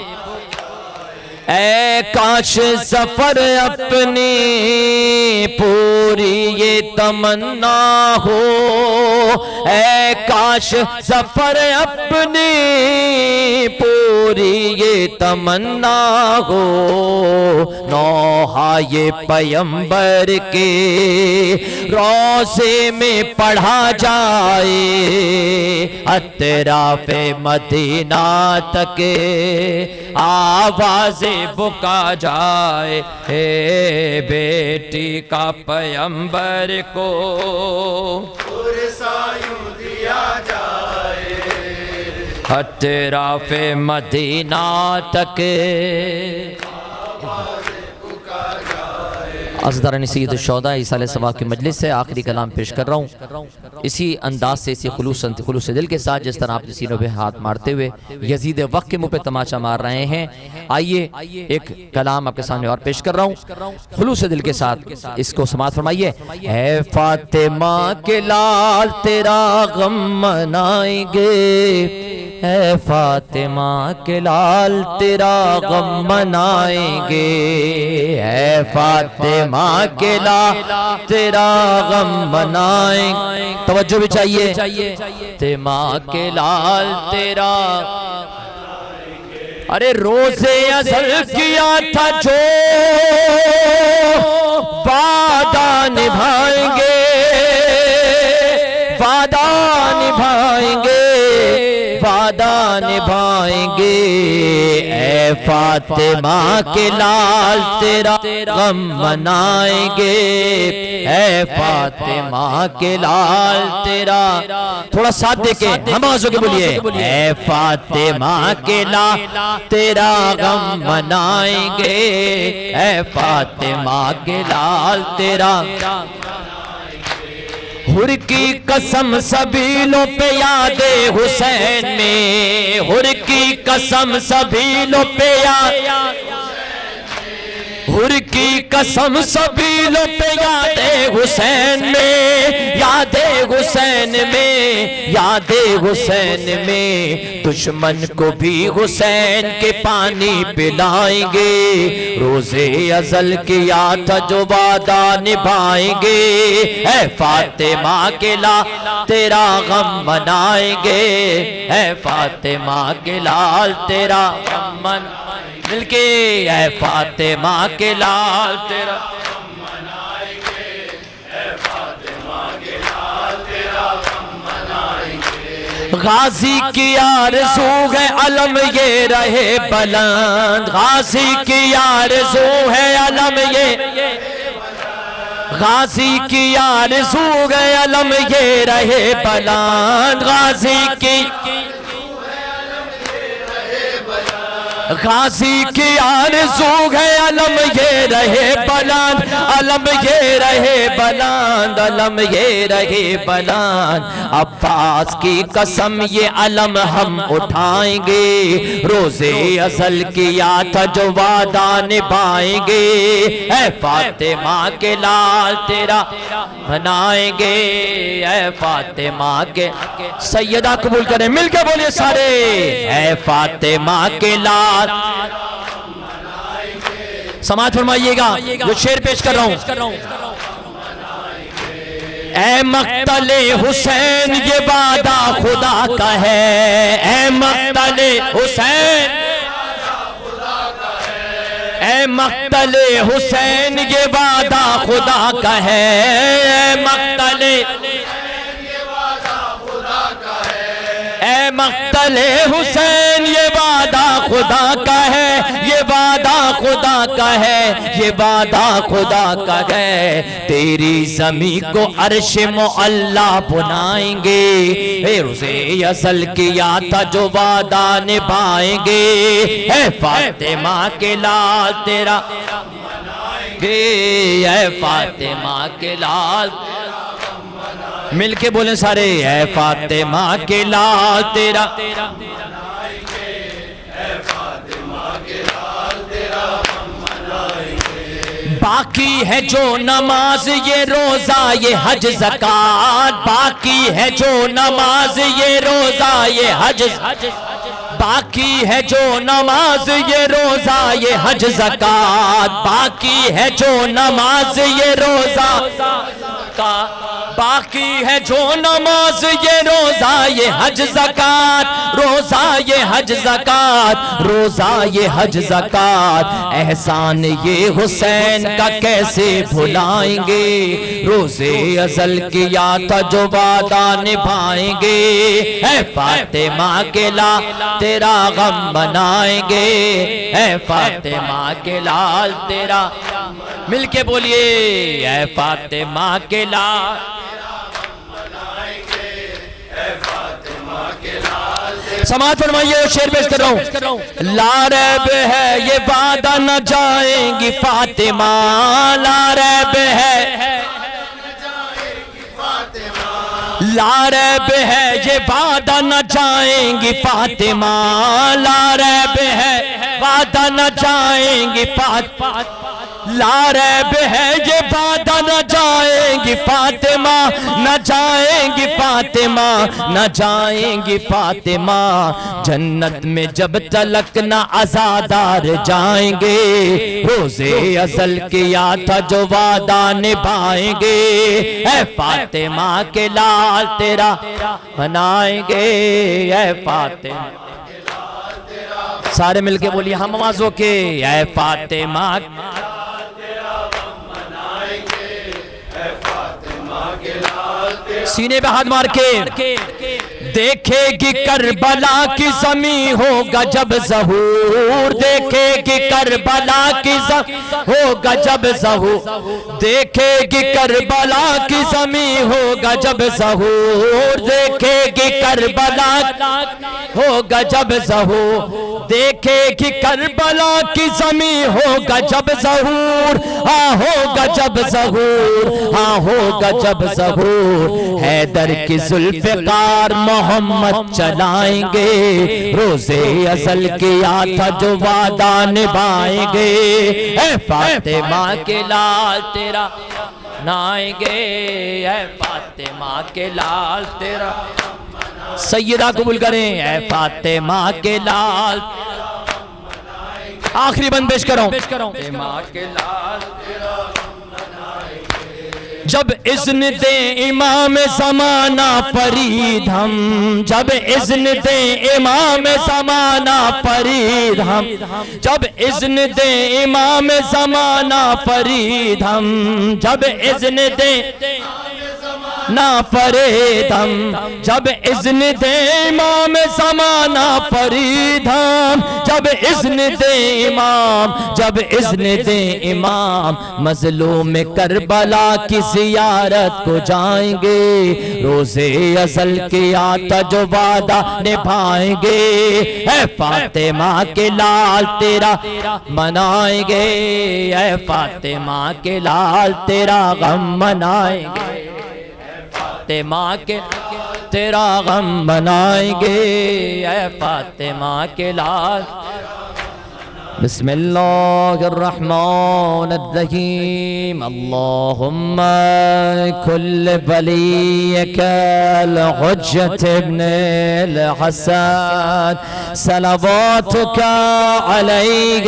اے کاش ظفر اپنی پوری یہ تمنا ہو، اے کاش ظفر اپنی پوری یہ تمنا ہو، نوحہ یہ پیمبر کے روضے میں پڑھا جائے، اطراف مدینہ تک آواز بکا جائے، اے بیٹی کا پیمبر کو پرسایوں دیا جائے، اطراف مدینہ تک عزیزداران سید الشہداء عیسیٰ ثواب کی مجلس سے آخری کلام پیش کر رہا ہوں، اسی انداز سے، اسی خلوص دل کے ساتھ جس طرح آپ نے سینوں پہ ہاتھ مارتے ہوئے یزید وقت کے منہ پہ تماشا مار رہے ہیں، آئیے ایک کلام آپ کے سامنے اور پیش کر رہا ہوں، خلوص دل کے ساتھ اس کو سماعت فرمائیے۔ اے فاطمہ کے لال تیرا غم منائیں گے، اے فاطمہ کے لال تیرا غم منائیں گے، اے فاطمہ کے لال تیرا غم منائیں گے، توجہ بھی چاہیے، فاطمہ کے لال تیرا، ارے روزے ازل کیا تھا جو وعدہ نبھائیں گے، وعدہ نبھائیں گے، وعدہ نبھائیں گے، اے فاطمہ کے لال تیرا غم منائیں گے، اے فاطمہ کے لال تیرا، تھوڑا ساتھ دے کے ہم آزو کے بولیے، اے فاطمہ کے لال تیرا غم منائیں گے، اے فاطمہ کے لال تیرا، حر کی قسم سبیلوں پہ یاد حسین میں، حر کی قسم سبیلوں پہ یاد، حر کی قسم سبیلوں پہ یاد حسین میں، یاد حسین میں، یاد حسین میں، دشمن کو بھی حسین کے پانی پلائیں گے، روزے ازل کیا تھا جو وعدہ نبھائیں گے، اے فاطمہ کے لال تیرا غم منائیں گے، اے فاطمہ کے لال تیرا غم منائیں گے، مل کے اے فاطمہ کے لال تیرا غم منائیں گے، اے فاطمہ کے لال تیرا غم منائیں گے، غازی کی آرزو ہے علم یہ رہے بلند، غازی کی آرزو ہے علم یہ، غازی کی آرزو ہے علم یہ رہے بلند، غازی کی غازی کی آرزو ہے علم یہ رہے بلند، علم یہ رہے بلند، علم یہ رہے بلند، عباس کی قسم یہ علم ہم اٹھائیں گے، روزے ازل کیا تھا جو وعدہ نبھائیں گے، اے فاطمہ کے لال تیرا بنائیں گے، اے فاطمہ کے سیدہ قبول کریں، مل کے بولیے سارے، اے فاطمہ کے لال، سماعت فرمائیے گا جو شعر پیش کر رہا ہوں، اے مقتل حسین یہ وعدہ خدا کا ہے، اے مقتل حسین، اے مقتل حسین یہ وعدہ خدا کا ہے، اے مقتل، اے مقتل حسین یہ وعدہ خدا کا ہے، یہ وعدہ خدا کا ہے، یہ وعدہ خدا کا ہے، تیری زمین کو عرش معلا بنائیں گے، روزے ازل کیا تھا جو وعدہ نبھائیں گے، اے فاطمہ کے لال تیرا گے، اے فاطمہ کے لال، مل کے بولیں سارے، اے فاطمہ کے لال تیرا، باقی ہے جو نماز یہ روزہ یہ حج زکات، باقی ہے جو نماز یہ روزہ یہ حج، باقی ہے جو نماز یہ روزہ یہ حج زکات، باقی ہے جو نماز یہ روزہ کا، باقی ہے جو نماز یہ روزہ یہ حج زکات، روزہ یہ حج زکات، روزہ یہ حج زکات، احسان یہ حسین کا کیسے بھلائیں گے، روزے ازل کیا تھا جو وعدہ نبھائیں گے، اے فاطمہ کے لال تیرا غم منائیں گے، اے فاطمہ کے لال تیرا، مل کے بولیے، اے فاطمہ کے لال، سماعت فرمائیے، شعر پیش کر رہا ہوں، لا ریب ہے یہ وعدہ نہ جائیں گی فاطمہ، لا ریب ہے، لا ریب ہے یہ وعدہ نہ جائیں گی فاطمہ، لا ریب ہے وعدہ نہ جائیں گی فاطمہ، لا ریب ہے یہ وعدہ نہ جائیں گی فاطمہ، نہ جائیں گی فاطمہ، نہ جائیں گی فاطمہ، جنت میں جب تلک نہ عزادار جائیں گے، روزے ازل کیا تھا جو وعدہ نبھائیں گے، اے فاطمہ کے لال تیرا منائیں گے، اے فاطمہ، سارے مل کے بولیے ہم آوازوں کے، اے فاطمہ، سینے پہ ہاتھ مار کے، دیکھے گی کربلا کی زمین ہوگا جب ظہور، دیکھے گی کربلا کی زمین ہوگا جب ظہور، دیکھے گی کربلا کی زمین ہوگا جب ظہور، دیکھے گی کربلا ہوگا جب ظہور، دیکھے گی کربلا کی زمین ہوگا جب ظہور، ہاں ہوگا جب ظہور، ہاں ہوگا جب ظہور، حیدر کی ذوالفقار محمد چلائیں گے، روزے ازل کیا تھا جو وعدہ نبھائیں گے، اے فاطمہ کے لال تیرا منائیں گے، اے فاطمہ کے لال تیرا، سیدہ قبول کریں، اے فاطمہ کے لال، آخری بند پیش کروں، فاطمہ کے لال جب اذن دے امام زمانہ فرید ہم، جب اذن دے امام زمانہ فرید ہم، جب اذن دے امام زمانہ فرید ہم، جب اذن دے نا فرید ہم، جب اذن دے امام زمانہ فرید ہم، جب اذن دے امام، جب اذن دے امام، مظلوم کربلا کی زیارت کو جائیں گے، روزے ازل کیا تھا جو وعدہ نبھائیں گے، اے فاطمہ کے لال تیرا منائیں گے، اے فاطمہ کے لال تیرا غم منائیں گے، فاطمہ کے تیرا غم منائیں گے، اے فاطمہ کے لال، بسم اللہ الرحمن الرحیم، اللہم کل ولیک الحجت ابن الحسن صلواتک علیہ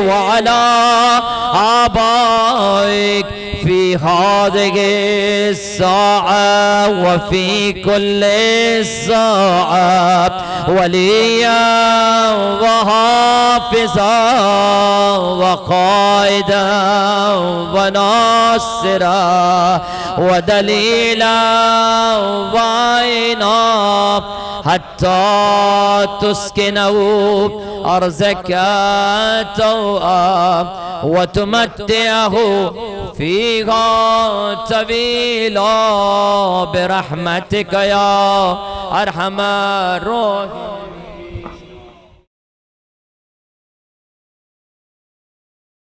وعلا آبائک فی في هذه الساعة وفي كل ساعة وليا وحافظا وقائدا وناصرا ودليلا وعينا حتى تسكنه أرزك توأ وتمتعه فيها طويلا برحمتك يا أرحم الراحمين.